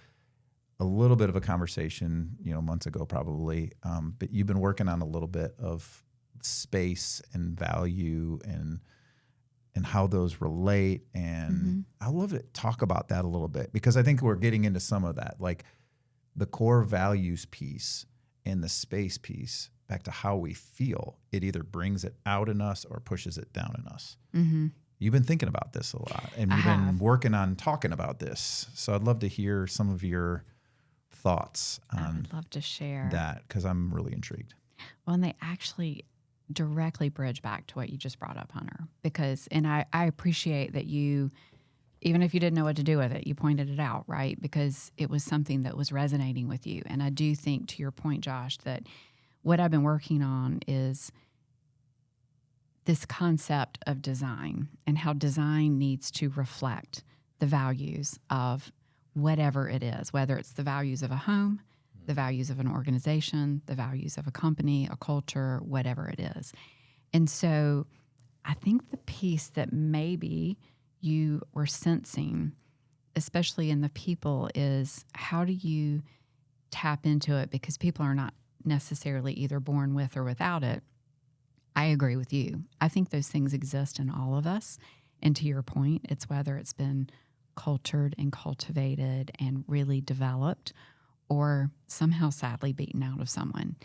a little bit of a conversation, you know, months ago probably. But you've been working on a little bit of space and value and how those relate. And I love to talk about that a little bit, because I think we're getting into some of that, like the core values piece and the space piece, back to how we feel. It either brings it out in us or pushes it down in us. Mm-hmm. You've been thinking about this a lot, and you've been working on talking about this. So I'd love to hear some of your thoughts I on would love to share that, because I'm really intrigued. Well, and they actually directly bridge back to what you just brought up, Hunter, because, and I appreciate that you, even if you didn't know what to do with it, you pointed it out, right? Because it was something that was resonating with you. And I do think, to your point, Josh, that what I've been working on is this concept of design and how design needs to reflect the values of whatever it is, whether it's the values of a home, the values of an organization, the values of a company, a culture, whatever it is. And so I think the piece that maybe you were sensing, especially in the people, is how do you tap into it? Because people are not necessarily either born with or without it. I agree with you. I think those things exist in all of us. And to your point, it's whether it's been cultured and cultivated and really developed, or somehow sadly beaten out of someone.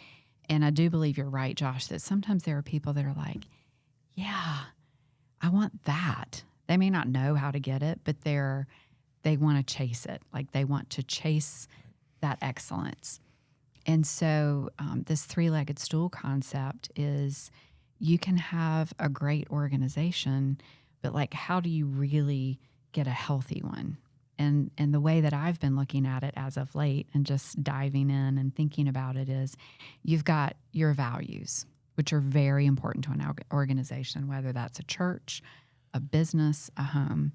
And I do believe you're right, Josh, that sometimes there are people that are like, yeah, I want that. They may not know how to get it, but they want to chase it. Like they want to chase that excellence. And so this three-legged stool concept is you can have a great organization, but like, how do you really get a healthy one? And the way that I've been looking at it as of late and just diving in and thinking about it is you've got your values, which are very important to an organization, whether that's a church, a business, a home.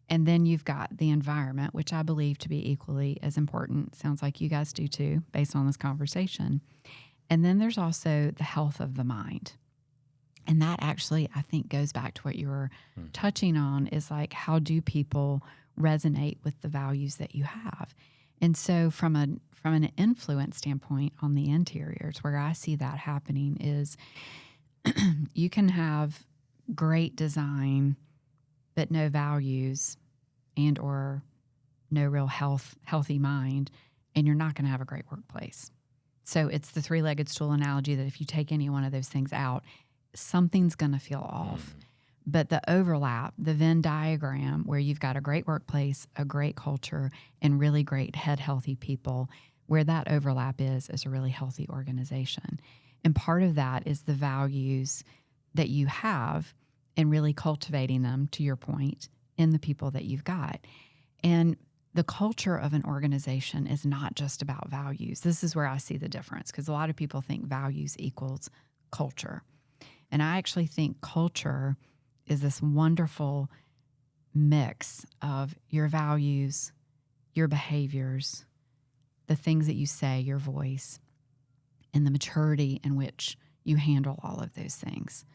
And then you've got the environment, which I believe to be equally as important. Sounds like you guys do too, based on this conversation. And then there's also the health of the mind. And that actually, I think, goes back to what you were touching on, is like, how do people resonate with the values that you have? And so from an influence standpoint on the interiors, where I see that happening is you can have great design, but no values and or no real healthy mind, and you're not going to have a great workplace. So it's the three-legged stool analogy that if you take any one of those things out, something's going to feel off. But the overlap, the Venn diagram, where you've got a great workplace, a great culture, and really great healthy people, where that overlap is a really healthy organization. And part of that is the values that you have and really cultivating them, to your point, in the people that you've got. And the culture of an organization is not just about values. This is where I see the difference, because a lot of people think values equals culture. And I actually think culture is this wonderful mix of your values, your behaviors, the things that you say, your voice, and the maturity in which you handle all of those things.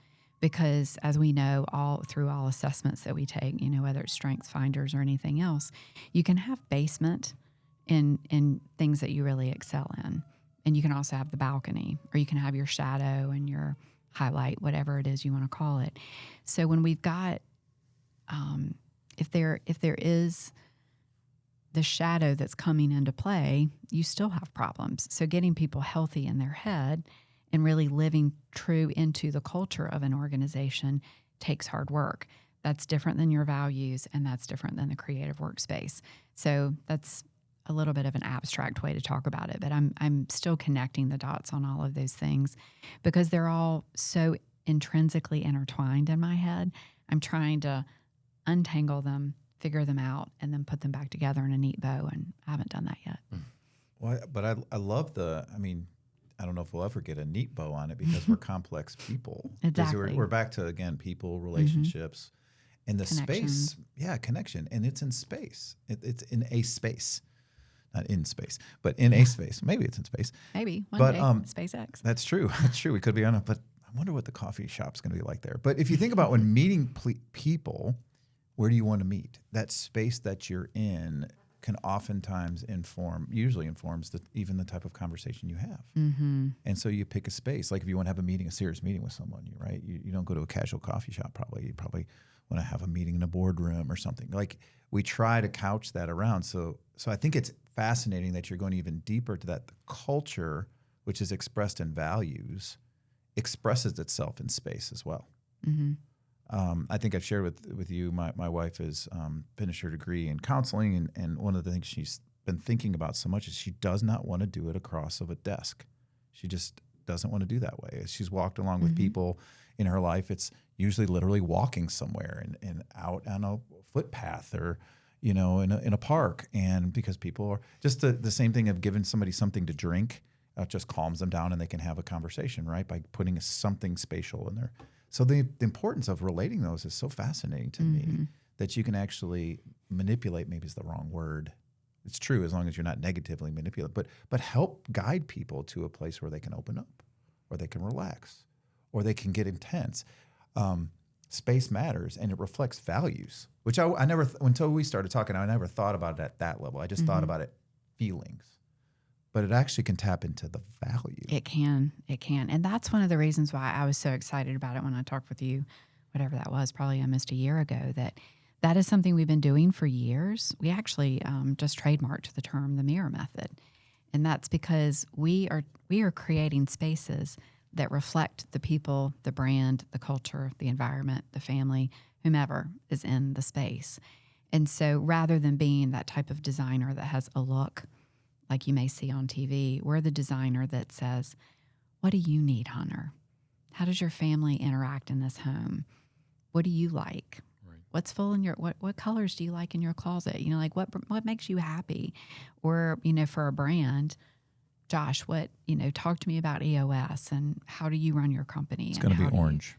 Because as we know, through all assessments that we take, whether it's Strengths Finders or anything else, you can have basement in things that you really excel in. And you can also have the balcony, or you can have your shadow and your highlight, whatever it is you want to call it. So when we've got, if there is the shadow that's coming into play, you still have problems. So getting people healthy in their head and really living true into the culture of an organization takes hard work. That's different than your values, and that's different than the creative workspace. So that's a little bit of an abstract way to talk about it, but I'm still connecting the dots on all of those things because they're all so intrinsically intertwined in my head. I'm trying to untangle them, figure them out, and then put them back together in a neat bow, and I haven't done that yet. Well, but I love I don't know if we'll ever get a neat bow on it because we're complex people. Exactly. We're back to, again, people, relationships, and the space. Yeah, connection. And it's in space. It's in a space. Not in space, but in a space. Maybe it's in space. Maybe one day, SpaceX. That's true. That's true. We could be on it, but I wonder what the coffee shop's going to be like there. But if you think about when meeting people, where do you want to meet? That space that you're in can oftentimes usually informs even the type of conversation you have. Mm-hmm. And so you pick a space. Like if you want to have a serious meeting with someone, right? You don't go to a casual coffee shop probably. You probably want to have a meeting in a boardroom or something. Like we try to couch that around. So I think it's fascinating that you're going even deeper to that. The culture, which is expressed in values, expresses itself in space as well. Mm-hmm. I think I've shared with you, my wife has finished her degree in counseling, and one of the things she's been thinking about so much is she does not want to do it across of a desk. She just doesn't want to do that way. As she's walked along with people in her life, it's usually literally walking somewhere and out on a footpath or, in a park. And because people are just the same thing of giving somebody something to drink, just calms them down and they can have a conversation, right? By putting something spatial in there. So the importance of relating those is so fascinating to me that you can actually manipulate, maybe is the wrong word. It's true as long as you're not negatively manipulative, but help guide people to a place where they can open up or they can relax or they can get intense. Space matters and it reflects values, which I never, until we started talking, I never thought about it at that level. I just thought about it feelings. But it actually can tap into the value. It can. And that's one of the reasons why I was so excited about it when I talked with you, whatever that was, probably almost a year ago, that is something we've been doing for years. We actually just trademarked the term the mirror method. And that's because we are creating spaces that reflect the people, the brand, the culture, the environment, the family, whomever is in the space. And so rather than being that type of designer that has a look like you may see on TV. We're the designer that says, what do you need, Hunter? How does your family interact in this home? What do you like? Right. What's full in your, what colors do you like in your closet? You know, like what makes you happy? Or, you know, for a brand, Josh, talk to me about EOS and how do you run your company? It's going to be orange.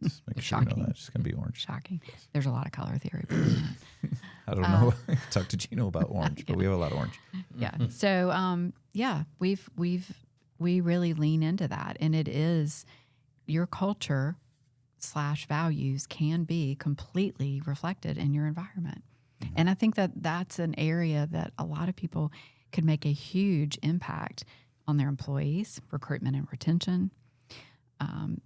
Just make sure you know Shocking. that. It's going to be orange. Shocking. There's a lot of color theory behind that. I don't know. Talk to Gino about orange, but we have a lot of orange. Yeah. So, we really lean into that, and it is your culture / values can be completely reflected in your environment. Mm-hmm. And I think that that's an area that a lot of people could make a huge impact on their employees, recruitment and retention,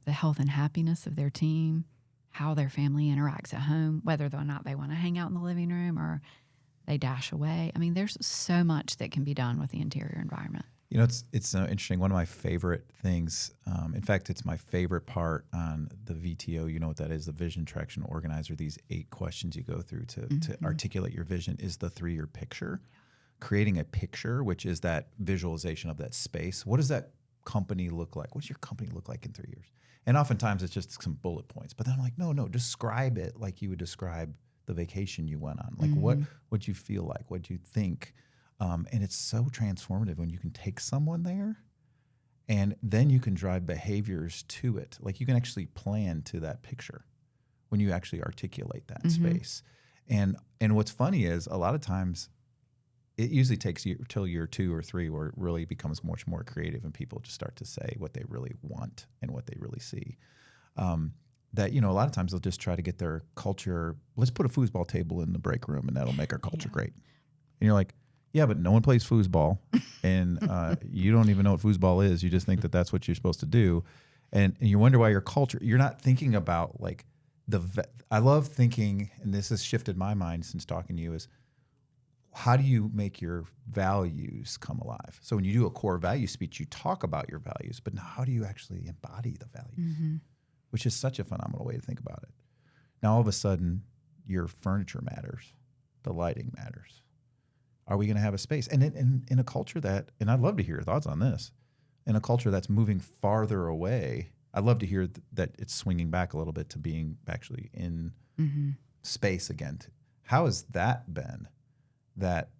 the health and happiness of their team, how their family interacts at home, whether or not they want to hang out in the living room or they dash away. I mean, there's so much that can be done with the interior environment. You know, it's interesting. One of my favorite things, in fact, it's my favorite part on the VTO. You know what that is, the Vision Traction Organizer. These 8 questions you go through to articulate your vision is the 3-year picture. Yeah. Creating a picture, which is that visualization of that space. What does that company look like? What does your company look like in 3 years? And oftentimes it's just some bullet points. But then I'm like, no, describe it like you would describe the vacation you went on. Like what'd you feel like? What'd you think? And it's so transformative when you can take someone there and then you can drive behaviors to it. Like you can actually plan to that picture when you actually articulate that space. And what's funny is a lot of times it usually takes you till year 2 or 3 where it really becomes much more creative and people just start to say what they really want and what they really see. That, you know, a lot of times they'll just try to get their culture, let's put a foosball table in the break room and that'll make our culture great. And you're like, yeah, but no one plays foosball and you don't even know what foosball is. You just think that that's what you're supposed to do. And you wonder why your culture, you're not thinking about like I love thinking, and this has shifted my mind since talking to you, is how do you make your values come alive? So when you do a core value speech, you talk about your values, but now how do you actually embody the values? Which is such a phenomenal way to think about it. Now, all of a sudden, your furniture matters. The lighting matters. Are we going to have a space? And in a culture that, and I'd love to hear your thoughts on this, in a culture that's moving farther away, I'd love to hear that it's swinging back a little bit to being actually in space again. How has that been, that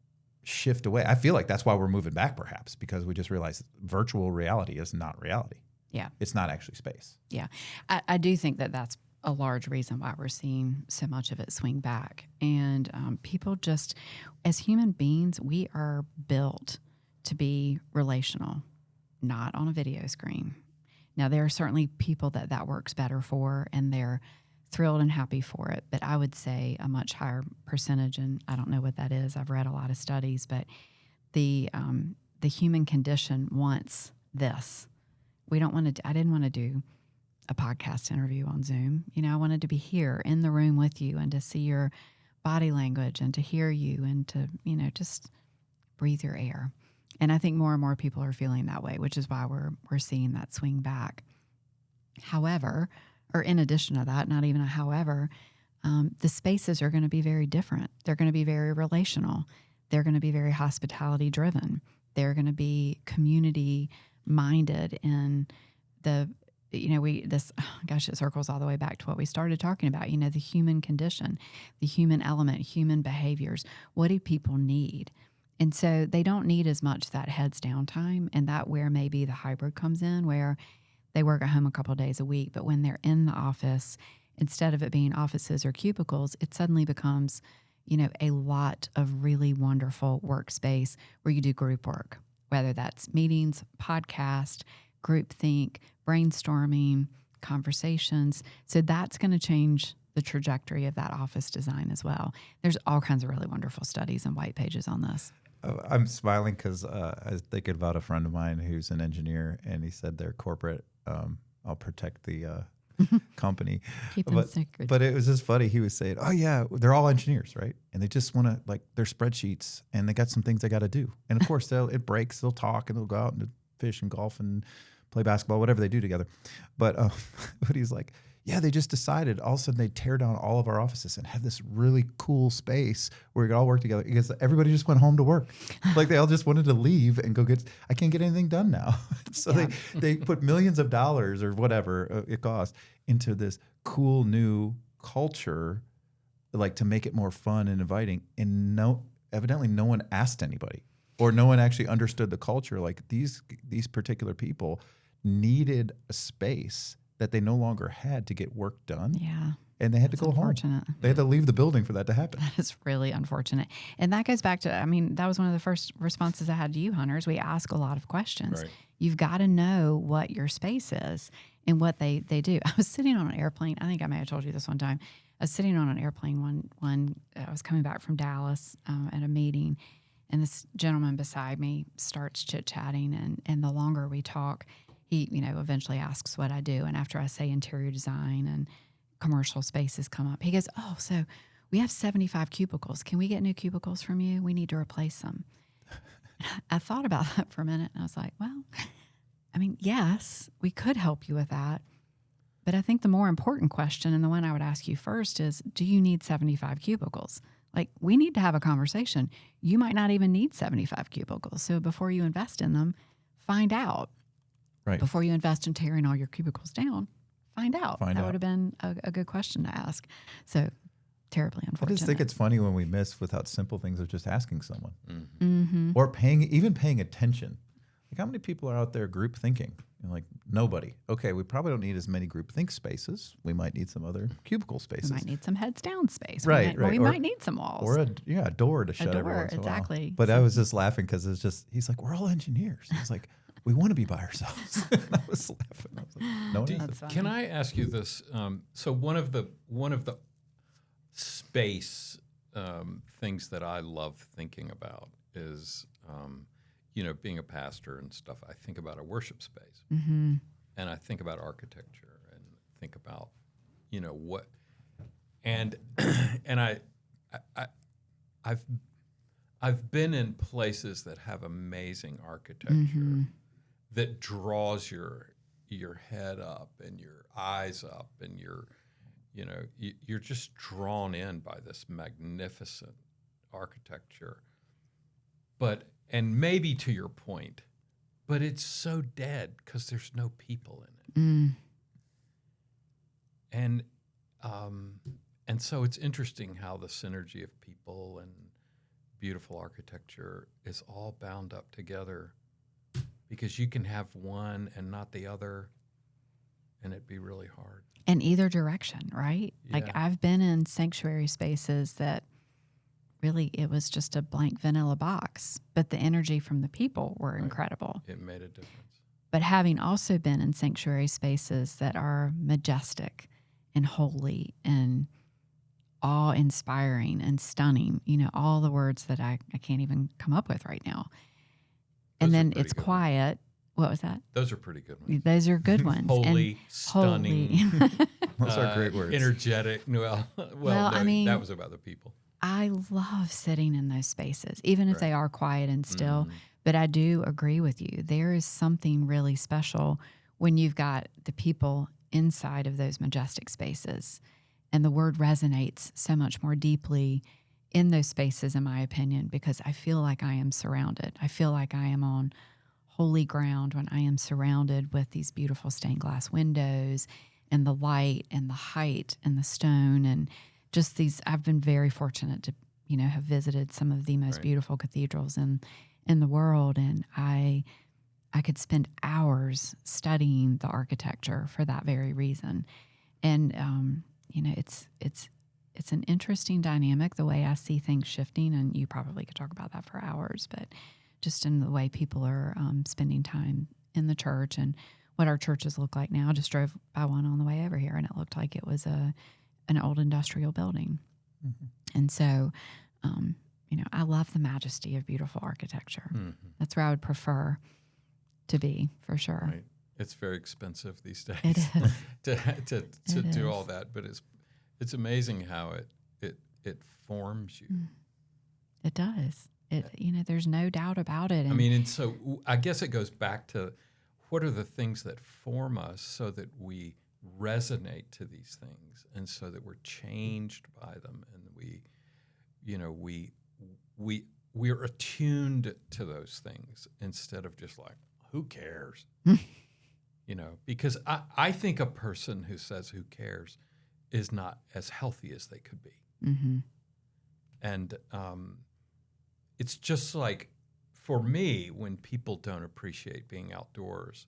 shift away? I feel like that's why we're moving back perhaps, because we just realized virtual reality is not reality. Yeah. It's not actually space. Yeah. I do think that that's a large reason why we're seeing so much of it swing back. And people just, as human beings, we are built to be relational, not on a video screen. Now, there are certainly people that works better for, and they're thrilled and happy for it. But I would say a much higher percentage, and I don't know what that is. I've read a lot of studies, but the human condition wants this. I didn't want to do a podcast interview on Zoom. You know, I wanted to be here in the room with you and to see your body language and to hear you and to, you know, just breathe your air. And I think more and more people are feeling that way, which is why we're seeing that swing back. However, or in addition to that, not even a however, the spaces are going to be very different. They're going to be very relational. They're going to be very hospitality driven. They're going to be community minded in the, you know, it circles all the way back to what we started talking about, you know, the human condition, the human element, human behaviors. What do people need? And so they don't need as much that heads down time, and that where maybe the hybrid comes in, where they work at home a couple of days a week, but when they're in the office, instead of it being offices or cubicles, it suddenly becomes, you know, a lot of really wonderful workspace where you do group work, whether that's meetings, podcast, groupthink, brainstorming, conversations. So that's going to change the trajectory of that office design as well. There's all kinds of really wonderful studies and white pages on this. I'm smiling because I was thinking about a friend of mine who's an engineer, and he said their corporate, I'll protect the company. Keep them secret. But it was just funny. He was saying, oh, yeah, they're all engineers, right? And they just want to, like, their spreadsheets, and they got some things they got to do. And, of course, it breaks. They'll talk, and they'll go out and fish and golf and play basketball, whatever they do together. But he's like, Yeah, they just decided all of a sudden they'd tear down all of our offices and have this really cool space where we could all work together because everybody just went home to work. Like they all just wanted to leave and go I can't get anything done now. So they put millions of dollars or whatever it cost into this cool new culture, like to make it more fun and inviting. And evidently no one asked anybody or no one actually understood the culture. Like these particular people needed a space that they no longer had to get work done. Yeah. And they had to go home. They had to leave the building for that to happen. That is really unfortunate. And that goes back to, that was one of the first responses I had to you, Hunters. We ask a lot of questions. Right. You've got to know what your space is and what they do. I was sitting on an airplane. I think I may have told you this one time. I was sitting on an airplane I was coming back from Dallas at a meeting, and this gentleman beside me starts chit-chatting, and the longer we talk, he, eventually asks what I do. And after I say interior design and commercial spaces come up, he goes, "Oh, so we have 75 cubicles. Can we get new cubicles from you? We need to replace them." I thought about that for a minute, and I was like, well, yes, we could help you with that. But I think the more important question, and the one I would ask you first, is, do you need 75 cubicles? Like, we need to have a conversation. You might not even need 75 cubicles. So before you invest in them, find out. Right. Before you invest in tearing all your cubicles down, find out. That would have been a good question to ask. So terribly unfortunate. I just think it's funny when we miss without simple things of just asking someone or paying attention. Like, how many people are out there group thinking? Like, nobody. Okay, we probably don't need as many group think spaces. We might need some other cubicle spaces. We might need some heads down space. Right. We might need some walls. Or a door to shut every once in a while. Exactly. But I was just laughing because he's like, we're all engineers. He's like, we want to be by ourselves. And I was laughing. I was like, no one else. Can I ask you this? So one of the space things that I love thinking about is, being a pastor and stuff. I think about a worship space, and I think about architecture, and think about, what, and I've been in places that have amazing architecture that draws your head up and your eyes up, and you're just drawn in by this magnificent architecture. And maybe to your point, but it's so dead because there's no people in it. And so it's interesting how the synergy of people and beautiful architecture is all bound up together, because you can have one and not the other, and it'd be really hard. In either direction, right? Yeah. Like, I've been in sanctuary spaces that really it was just a blank vanilla box, but the energy from the people were incredible. It made a difference. But having also been in sanctuary spaces that are majestic and holy and awe-inspiring and stunning, all the words that I can't even come up with right now. And then it's quiet. What was that? Those are pretty good ones. Those are good ones. Holy, stunning. Those are great words. Energetic. Well, that was about the people. I love sitting in those spaces, even if they are quiet and still. But I do agree with you. There is something really special when you've got the people inside of those majestic spaces. And the word resonates so much more deeply in those spaces, in my opinion, because I feel like I am surrounded. I feel like I am on holy ground when I am surrounded with these beautiful stained glass windows and the light and the height and the stone and just these. I've been very fortunate to, have visited some of the most beautiful cathedrals in the world, and I could spend hours studying the architecture for that very reason. And it's an interesting dynamic, the way I see things shifting, and you probably could talk about that for hours, but just in the way people are spending time in the church and what our churches look like now. I just drove by one on the way over here, and it looked like it was an old industrial building. And so, I love the majesty of beautiful architecture. That's where I would prefer to be, for sure. Right. It's very expensive these days. It is. to do all that, but it's amazing how it forms you. It does. There's no doubt about it. And so I guess it goes back to what are the things that form us so that we resonate to these things, and so that we're changed by them, and we're attuned to those things instead of just like, who cares? Because I think a person who says who cares is not as healthy as they could be. Mm-hmm. And it's just like, for me, when people don't appreciate being outdoors,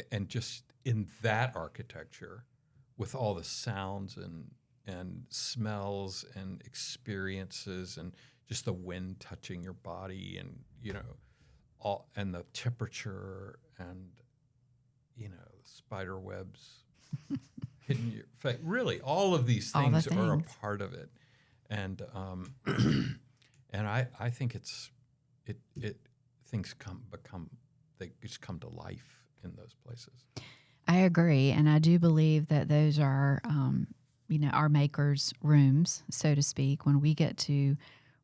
and just in that architecture, with all the sounds and smells and experiences, and just the wind touching your body, and all, and the temperature, and spider webs hitting your face. Really, all of these things are a part of it, and and I think it things they just come to life in those places. I agree, and I do believe that those are our makers' rooms, so to speak, when we get to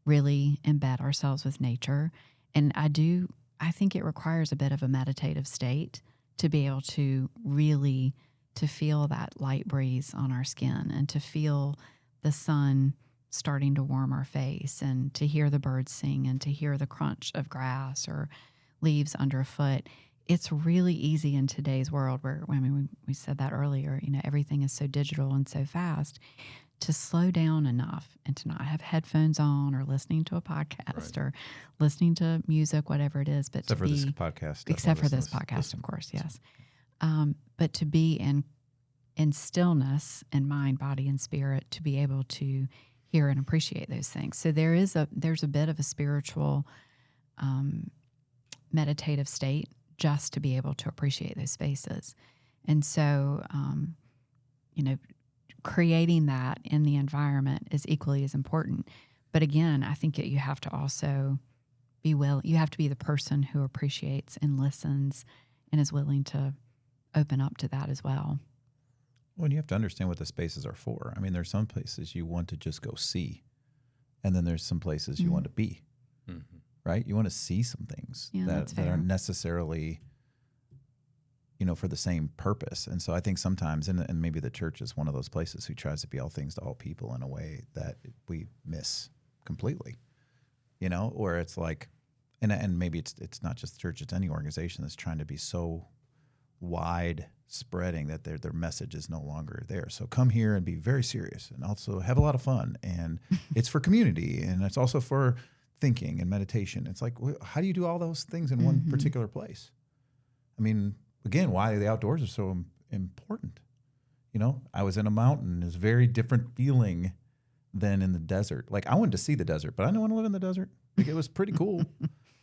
really embed ourselves with nature. And I think it requires a bit of a meditative state to be able to really to feel that light breeze on our skin, and to feel the sun starting to warm our face, and to hear the birds sing, and to hear the crunch of grass or leaves underfoot. It's really easy in today's world where, we said that earlier, everything is so digital and so fast, to slow down enough and to not have headphones on or listening to a podcast or listening to music, whatever it is. But except for this podcast. Except for this podcast, of course, yes. But to be in stillness in mind, body, and spirit, to be able to hear and appreciate those things. So there's a bit of a spiritual meditative state just to be able to appreciate those spaces. And so, creating that in the environment is equally as important. But again, I think that you have to also you have to be the person who appreciates and listens and is willing to open up to that as well. Well, and you have to understand what the spaces are for. I mean, there's some places you want to just go see, and then there's some places you want to be. Mm-hmm. Right? You want to see some things that aren't necessarily, for the same purpose. And so I think sometimes, and maybe the church is one of those places who tries to be all things to all people in a way that we miss completely, or it's like, and maybe it's not just the church, it's any organization that's trying to be so wide spreading that their message is no longer there. So come here and be very serious, and also have a lot of fun. And it's for community, and it's also for thinking and meditation. It's like, how do you do all those things in one particular place? I mean, again, why the outdoors are so important. I was in a mountain. It's a very different feeling than in the desert. Like, I wanted to see the desert, but I didn't want to live in the desert. Like, it was pretty cool.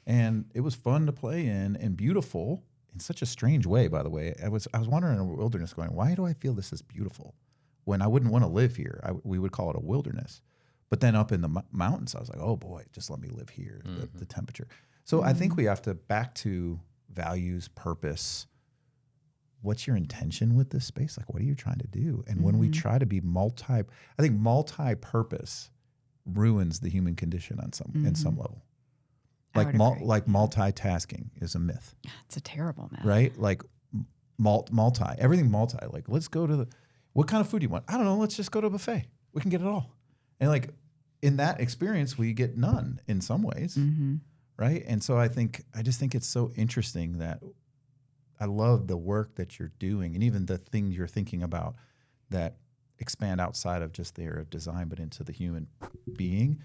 And it was fun to play in, and beautiful in such a strange way, by the way. I was wandering in a wilderness going, why do I feel this is beautiful when I wouldn't want to live here? We would call it a wilderness. But then up in the mountains, I was like, oh boy, just let me live here, the temperature. So I think we have to back to values, purpose. What's your intention with this space? Like, what are you trying to do? And when we try to be I think multi-purpose ruins the human condition in some level. Like multitasking is a myth. It's a terrible myth. Right? Like everything multi. Like, let's go to what kind of food do you want? I don't know. Let's just go to a buffet. We can get it all. And like, in that experience, we get none in some ways. Right? And so I just think it's so interesting that I love the work that you're doing, and even the things you're thinking about that expand outside of just the area of design, but into the human being,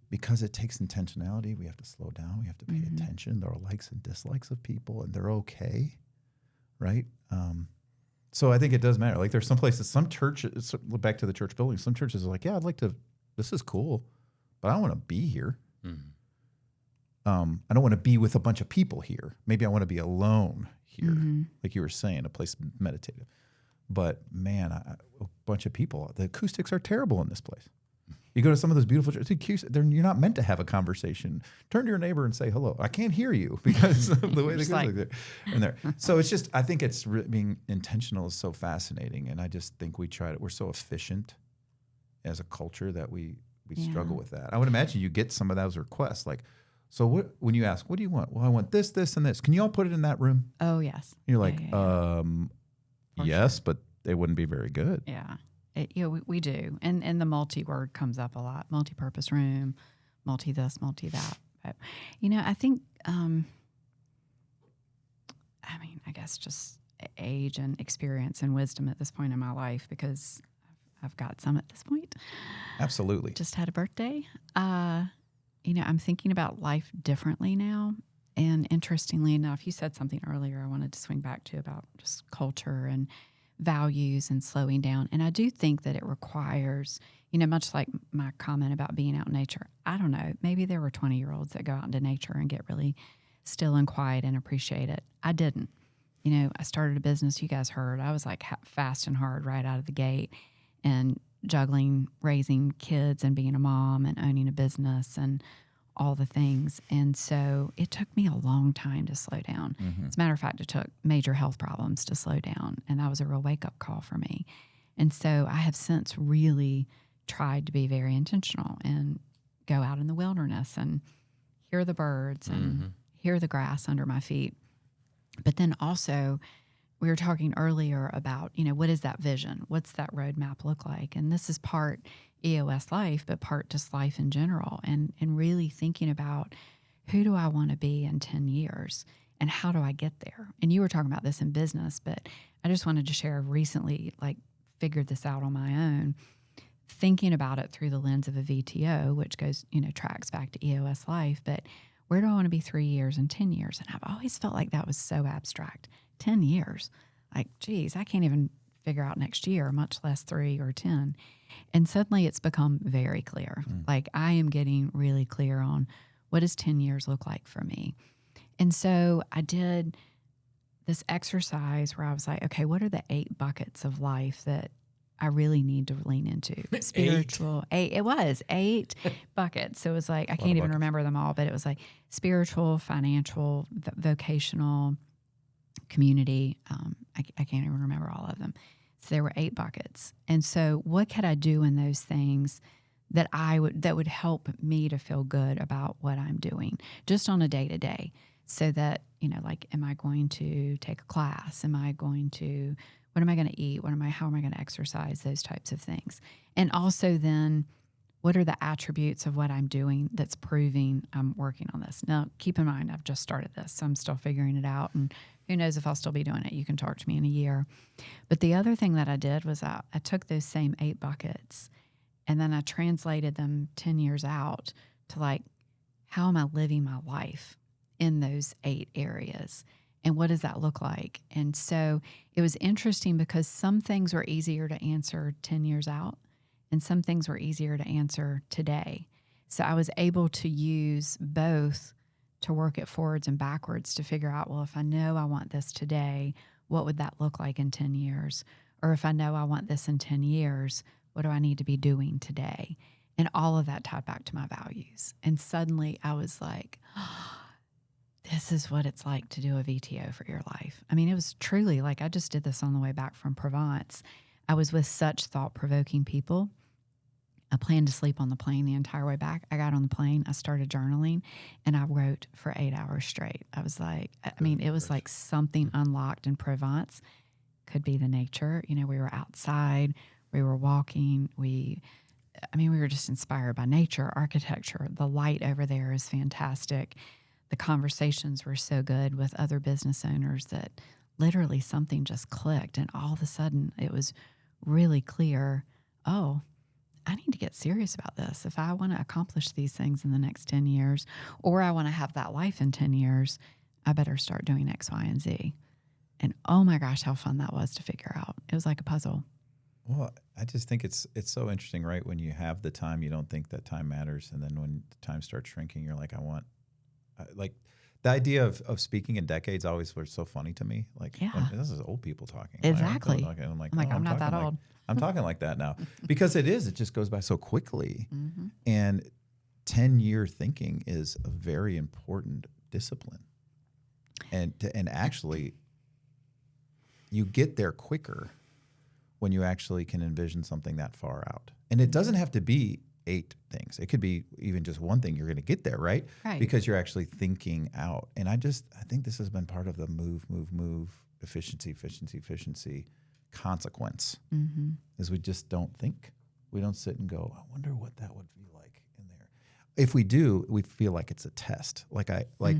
because it takes intentionality. We have to slow down. We have to pay attention. There are likes and dislikes of people, and they're okay. Right? So I think it does matter. Like, there's some places, some churches, back to the church building, some churches are like, yeah, I'd like to, this is cool, but I don't want to be here. I don't want to be with a bunch of people here. Maybe I want to be alone here, like you were saying, a place meditative. But man, a bunch of people, the acoustics are terrible in this place. You go to some of those beautiful churches, you're not meant to have a conversation. Turn to your neighbor and say hello. I can't hear you because of the way the acoustics are in there. So it's just, I think it's being intentional is so fascinating. And I just think we're so efficient as a culture that we struggle with that. I would imagine you get some of those requests like, So when you ask, what do you want? Well, I want this, this, and this. Can you all put it in that room? Oh, yes. You're like, For yes, sure. but it wouldn't be very good. Yeah. We do. And the multi word comes up a lot. Multi-purpose room, multi this, multi that. But, I think, I guess just age and experience and wisdom at this point in my life, because I've got some at this point. Absolutely. Just had a birthday. I'm thinking about life differently now. And interestingly enough, you said something earlier I wanted to swing back to about just culture and values and slowing down. And I do think that it requires, much like my comment about being out in nature. I don't know, maybe there were 20-year-olds that go out into nature and get really still and quiet and appreciate it. I didn't. I started a business, you guys heard. I was like fast and hard right out of the gate, and juggling raising kids and being a mom and owning a business and all the things. And so it took me a long time to slow down. Mm-hmm. As a matter of fact, it took major health problems to slow down. And that was a real wake-up call for me. And so I have since really tried to be very intentional and go out in the wilderness and hear the birds and hear the grass under my feet. But then also, we were talking earlier about, what is that vision? What's that roadmap look like? And this is part EOS life, but part just life in general. And really thinking about, who do I want to be in 10 years? And how do I get there? And you were talking about this in business, but I just wanted to share, recently, figured this out on my own, thinking about it through the lens of a VTO, which goes, tracks back to EOS life. But where do I want to be 3 years and 10 years? And I've always felt like that was so abstract. 10 years. Like, geez, I can't even figure out next year, much less 3 or 10. And suddenly it's become very clear. Like, I am getting really clear on, what does 10 years look like for me? And so I did this exercise where I was like, okay, what are the 8 buckets of life that I really need to lean into? Spiritual. 8. It was 8 buckets. So it was like, I can't even remember them all, but it was like spiritual, financial, vocational, community. I can't even remember all of them. So there were 8 buckets. And so what could I do in those things that would help me to feel good about what I'm doing just on a day-to-day? So that, am I going to take a class? What am I going to eat? How am I going to exercise? Those types of things. And also then, what are the attributes of what I'm doing that's proving I'm working on this? Now, keep in mind, I've just started this, so I'm still figuring it out. And who knows if I'll still be doing it. You can talk to me in a year. But the other thing that I did was I took those same 8 buckets and then I translated them 10 years out to how am I living my life in those 8 areas? And what does that look like? And so it was interesting because some things were easier to answer 10 years out and some things were easier to answer today. So I was able to use both to work it forwards and backwards to figure out, well, if I know I want this today, what would that look like in 10 years? Or if I know I want this in 10 years, what do I need to be doing today? And all of that tied back to my values. And suddenly I was like, this is what it's like to do a VTO for your life. It was truly like, I just did this on the way back from Provence. I was with such thought-provoking people. I planned to sleep on the plane the entire way back. I got on the plane, I started journaling, and I wrote for 8 hours straight. I was like, it was like something unlocked in Provence. Could be the nature. We were outside, we were walking, we were just inspired by nature, architecture. The light over there is fantastic. The conversations were so good with other business owners that literally something just clicked. And all of a sudden it was really clear, oh, I need to get serious about this. If I want to accomplish these things in the next 10 years, or I want to have that life in 10 years, I better start doing X, Y, and Z. And oh my gosh, how fun that was to figure out. It was like a puzzle. Well, I just think it's so interesting, right? When you have the time, you don't think that time matters. And then when the time starts shrinking, you're like, the idea of speaking in decades always was so funny to me. This is old people talking. Exactly. I'm like, I'm not that old. I'm talking like that now because it just goes by so quickly. Mm-hmm. And 10-year thinking is a very important discipline. And actually, you get there quicker when you actually can envision something that far out. And it doesn't have to be 8 things. It could be even just one thing. You're going to get there, right? Right. Because you're actually thinking out. And I think this has been part of the move, efficiency, consequence, is we just don't think. We don't sit and go, I wonder what that would feel like in there. If we do, we feel like it's a test. Like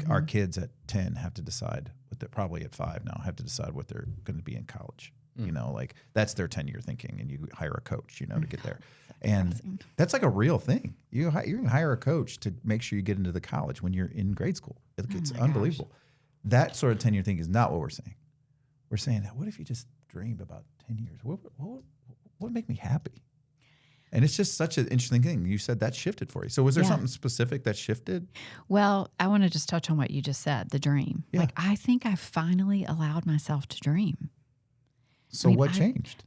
our kids at 10 have to decide, probably at 5 now, have to decide what they're going to be in college. You know, like that's their 10-year thinking, and you hire a coach, to get there. And that's like a real thing. You can hire a coach to make sure you get into the college when you're in grade school. It's unbelievable. Gosh. That sort of 10-year thing is not what we're saying. We're saying, what if you just dreamed about 10 years? What would make me happy? And it's just such an interesting thing. You said that shifted for you. So was there something specific that shifted? Well, I want to just touch on what you just said, the dream. Yeah. Like, I think I finally allowed myself to dream. So what changed?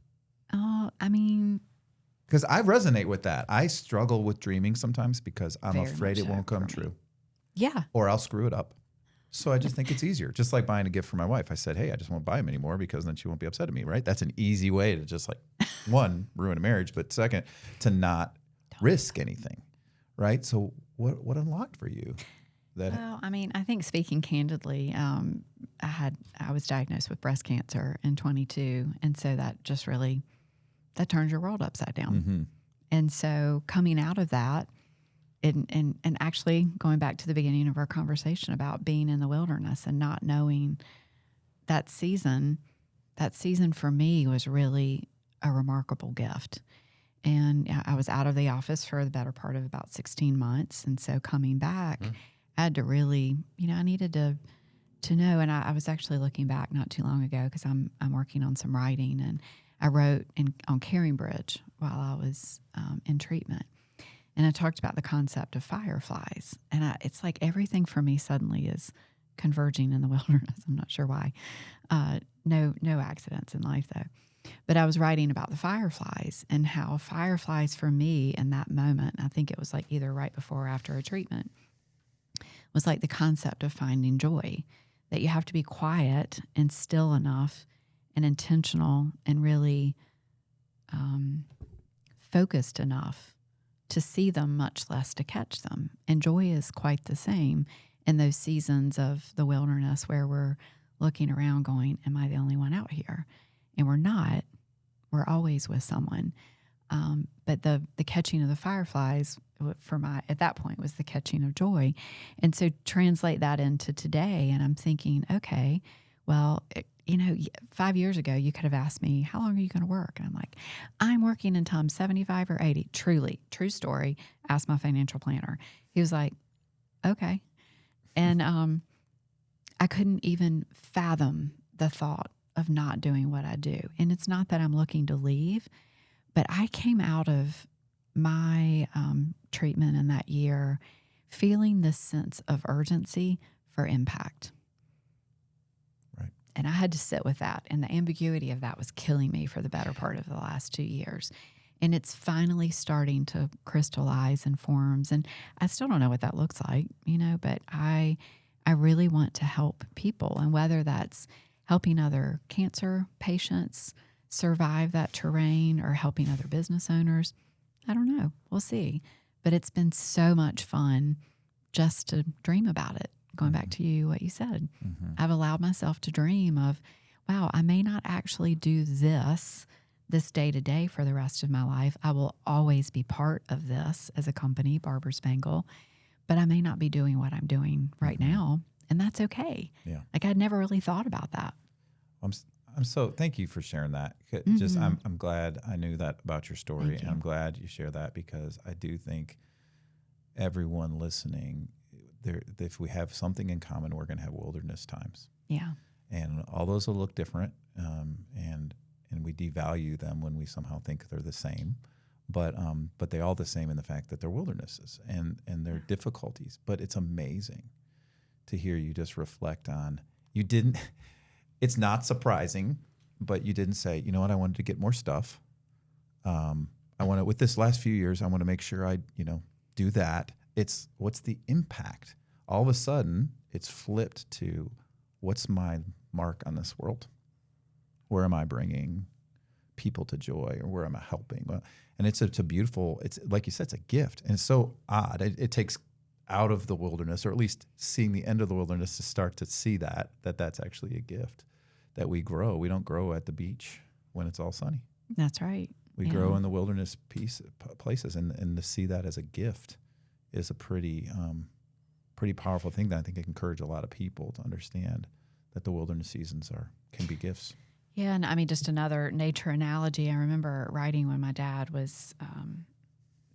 Because I resonate with that. I struggle with dreaming sometimes because I'm afraid it won't come true. Yeah. Or I'll screw it up. So I just think it's easier. Just like buying a gift for my wife. I said, hey, I just won't buy them anymore because then she won't be upset at me, right? That's an easy way to just like, one, ruin a marriage, but second, to not risk anything, right? So what unlocked for you? Well, I think speaking candidly, I was diagnosed with breast cancer in 22. And so that just really, that turns your world upside down. Mm-hmm. And so coming out of that, and actually going back to the beginning of our conversation about being in the wilderness and not knowing that season for me was really a remarkable gift. And I was out of the office for the better part of about 16 months. And so coming back, I had to really, I needed to know. And I was actually looking back not too long ago because I'm working on some writing, and I wrote on Caring Bridge while I was in treatment. And I talked about the concept of fireflies. And it's like everything for me suddenly is converging in the wilderness. I'm not sure why. No accidents in life, though. But I was writing about the fireflies and how fireflies for me in that moment, I think it was like either right before or after a treatment, was like the concept of finding joy, that you have to be quiet and still enough and intentional and really focused enough to see them, much less to catch them. And joy is quite the same in those seasons of the wilderness where we're looking around going, am I the only one out here? And we're not. We're always with someone. But the catching of the fireflies at that point was the catching of joy. And so translate that into today. And I'm thinking, okay, well, 5 years ago, you could have asked me, how long are you going to work? And I'm like, I'm working until I'm 75 or 80. Truly, true story. Asked my financial planner. He was like, okay. And I couldn't even fathom the thought of not doing what I do. And it's not that I'm looking to leave, but I came out of my treatment in that year feeling this sense of urgency for impact. Right. And I had to sit with that. And the ambiguity of that was killing me for the better part of the last 2 years. And it's finally starting to crystallize in forms. And I still don't know what that looks like, but I really want to help people. And whether that's helping other cancer patients survive that terrain or helping other business owners, I don't know. We'll see. But it's been so much fun just to dream about it. Going back to what you said, I've allowed myself to dream of, wow, I may not actually do this day to day for the rest of my life. I will always be part of this as a company, Barbour Spangle, but I may not be doing what I'm doing right now. And that's okay. Yeah. Like I'd never really thought about that. I'm so thank you for sharing that. Just I'm glad I knew that about your story, and I'm glad you share that because I do think everyone listening, if we have something in common, we're going to have wilderness times. Yeah. And all those will look different, and we devalue them when we somehow think they're the same. But they're all the same in the fact that they're wildernesses and they're difficulties. But it's amazing to hear you just reflect on. You didn't. It's not surprising, but you didn't say, you know what, I wanted to get more stuff. I want to, with this last few years, I want to make sure I, do that. It's what's the impact? All of a sudden, it's flipped to what's my mark on this world? Where am I bringing people to joy, or where am I helping? Well, and it's a beautiful, it's like you said, it's a gift. And it's so odd. It takes out of the wilderness, or at least seeing the end of the wilderness, to start to see that's actually a gift, that we grow. We don't grow at the beach when it's all sunny. That's right. We grow in the wilderness places, and to see that as a gift is a pretty powerful thing that I think can encourage a lot of people to understand that the wilderness seasons can be gifts. Yeah, and I mean, just another nature analogy. I remember writing when my dad was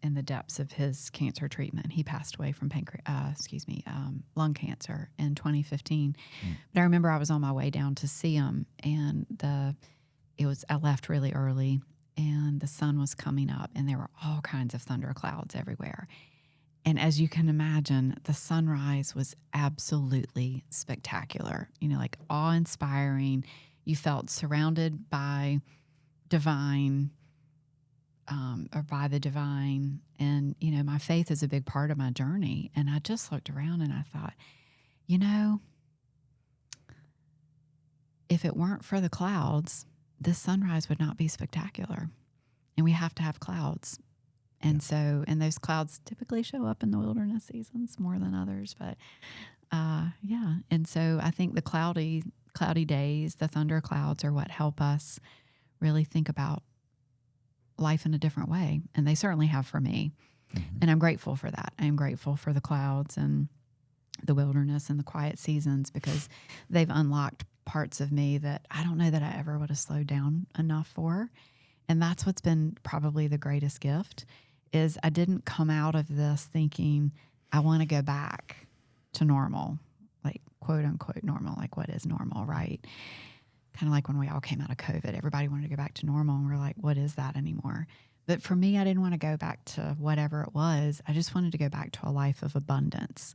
in the depths of his cancer treatment. He passed away from lung cancer in 2015. But I remember I was on my way down to see him, and I left really early, and the sun was coming up, and there were all kinds of thunderclouds everywhere. And as you can imagine, the sunrise was absolutely spectacular, like awe-inspiring. You felt surrounded by divine, or by the divine. And, my faith is a big part of my journey. And I just looked around and I thought, if it weren't for the clouds, this sunrise would not be spectacular. And we have to have clouds. And and those clouds typically show up in the wilderness seasons more than others. But and so I think the cloudy days, the thunder clouds, are what help us really think about life in a different way. And they certainly have for me. Mm-hmm. And I'm grateful for that. I am grateful for the clouds and the wilderness and the quiet seasons, because they've unlocked parts of me that I don't know that I ever would have slowed down enough for. And that's what's been probably the greatest gift, is I didn't come out of this thinking I want to go back to normal, like quote unquote normal, like what is normal, right? Kind of like when we all came out of COVID, everybody wanted to go back to normal, and we're like, what is that anymore? But for me, I didn't want to go back to whatever it was. I just wanted to go back to a life of abundance,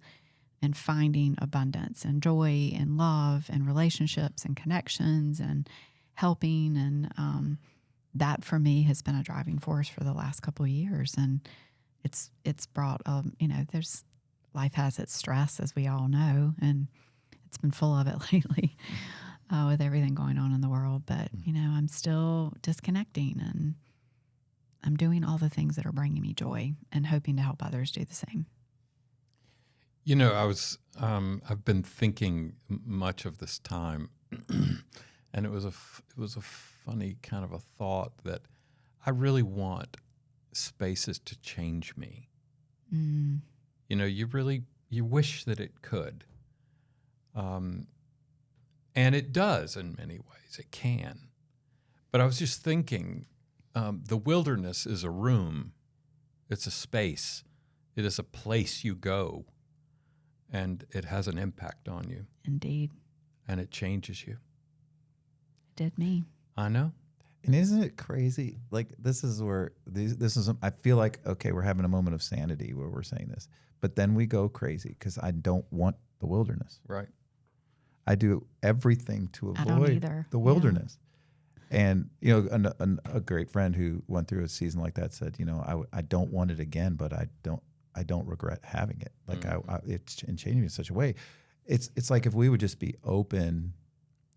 and finding abundance and joy and love and relationships and connections and helping. And that for me has been a driving force for the last couple of years. And it's brought, life has its stress, as we all know, and it's been full of it lately with everything going on in the world. But, I'm still disconnecting, and I'm doing all the things that are bringing me joy and hoping to help others do the same. I've been thinking much of this time, and it was a funny kind of a thought that I really want spaces to change me. Mm. You wish that it could. And it does in many ways. It can. But I was just thinking, the wilderness is a room. It's a space. It is a place you go. And it has an impact on you. Indeed. And it changes you. It did me. I know. And isn't it crazy? Like, I feel like, okay, we're having a moment of sanity where we're saying this, but then we go crazy because I don't want the wilderness. Right. I do everything to avoid the wilderness. Yeah. And, a great friend who went through a season like that said, I don't want it again, but I don't regret having it. Like it's changing me in such a way. It's like if we would just be open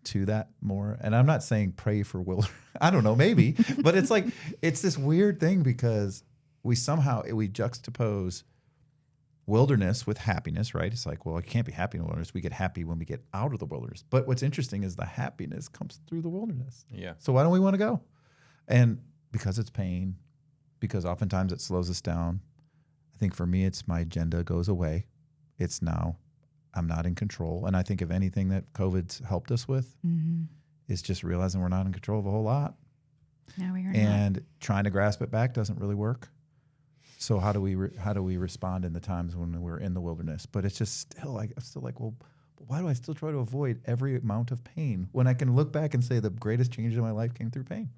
to that more. And I'm not saying pray for wilderness. I don't know, maybe, but it's like, it's this weird thing because we juxtapose wilderness with happiness, right? It's like, well, I can't be happy in the wilderness. We get happy when we get out of the wilderness. But what's interesting is the happiness comes through the wilderness. Yeah. So why don't we want to go? And because it's pain, because oftentimes it slows us down. I think for me, it's my agenda goes away. It's now I'm not in control. And I think if anything that COVID's helped us with is just realizing we're not in control of a whole lot. No, we are and not. Trying to grasp it back doesn't really work. So how do we respond in the times when we're in the wilderness? But it's just still like, I'm still like, well, why do I still try to avoid every amount of pain when I can look back and say the greatest change in my life came through pain?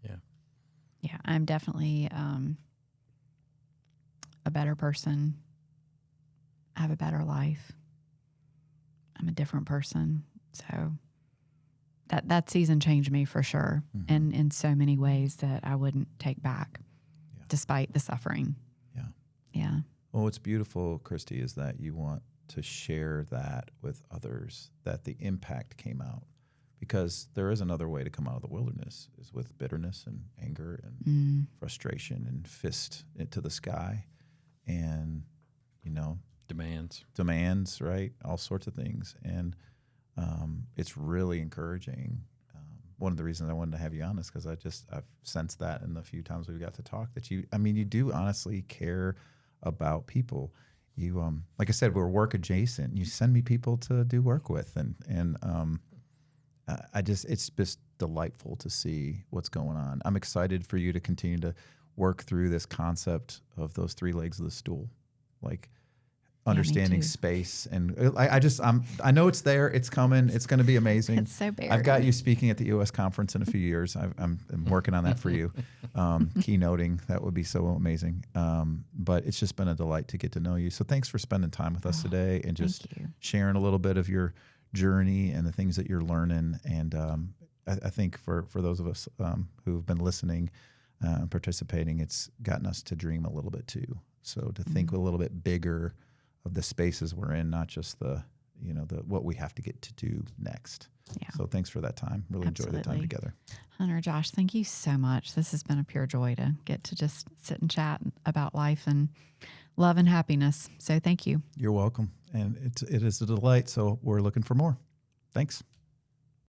Yeah. Yeah, I'm definitely a better person. I have a better life. I'm a different person. So that season changed me for sure. And in so many ways that I wouldn't take back despite the suffering. Yeah. Yeah. Well, what's beautiful, Christi, is that you want to share that with others, that the impact came out. because there is another way to come out of the wilderness, is with bitterness and anger and frustration and fist into the sky and, demands, right? All sorts of things. And it's really encouraging. One of the reasons I wanted to have you on is because I've sensed that in the few times we've got to talk that you do honestly care about people. You, like I said, we're work adjacent. You send me people to do work with, and it's just delightful to see what's going on. I'm excited for you to continue to work through this concept of those three legs of the stool, like understanding space. And I know it's there. It's coming. It's going to be amazing. It's so buried. I've got you speaking at the EOS conference in a few years. I'm working on that for you. Keynoting, that would be so amazing. But it's just been a delight to get to know you. So thanks for spending time with us today and just sharing a little bit of your journey and the things that you're learning. And I think for those of us who've been listening and participating, it's gotten us to dream a little bit too. So to think a little bit bigger of the spaces we're in, not just the what we have to get to do next. Yeah. So thanks for that time. Really enjoy the time together. Hunter, Josh, thank you so much. This has been a pure joy to get to just sit and chat about life and love and happiness. So thank you. You're welcome. And it is a delight. So we're looking for more. Thanks.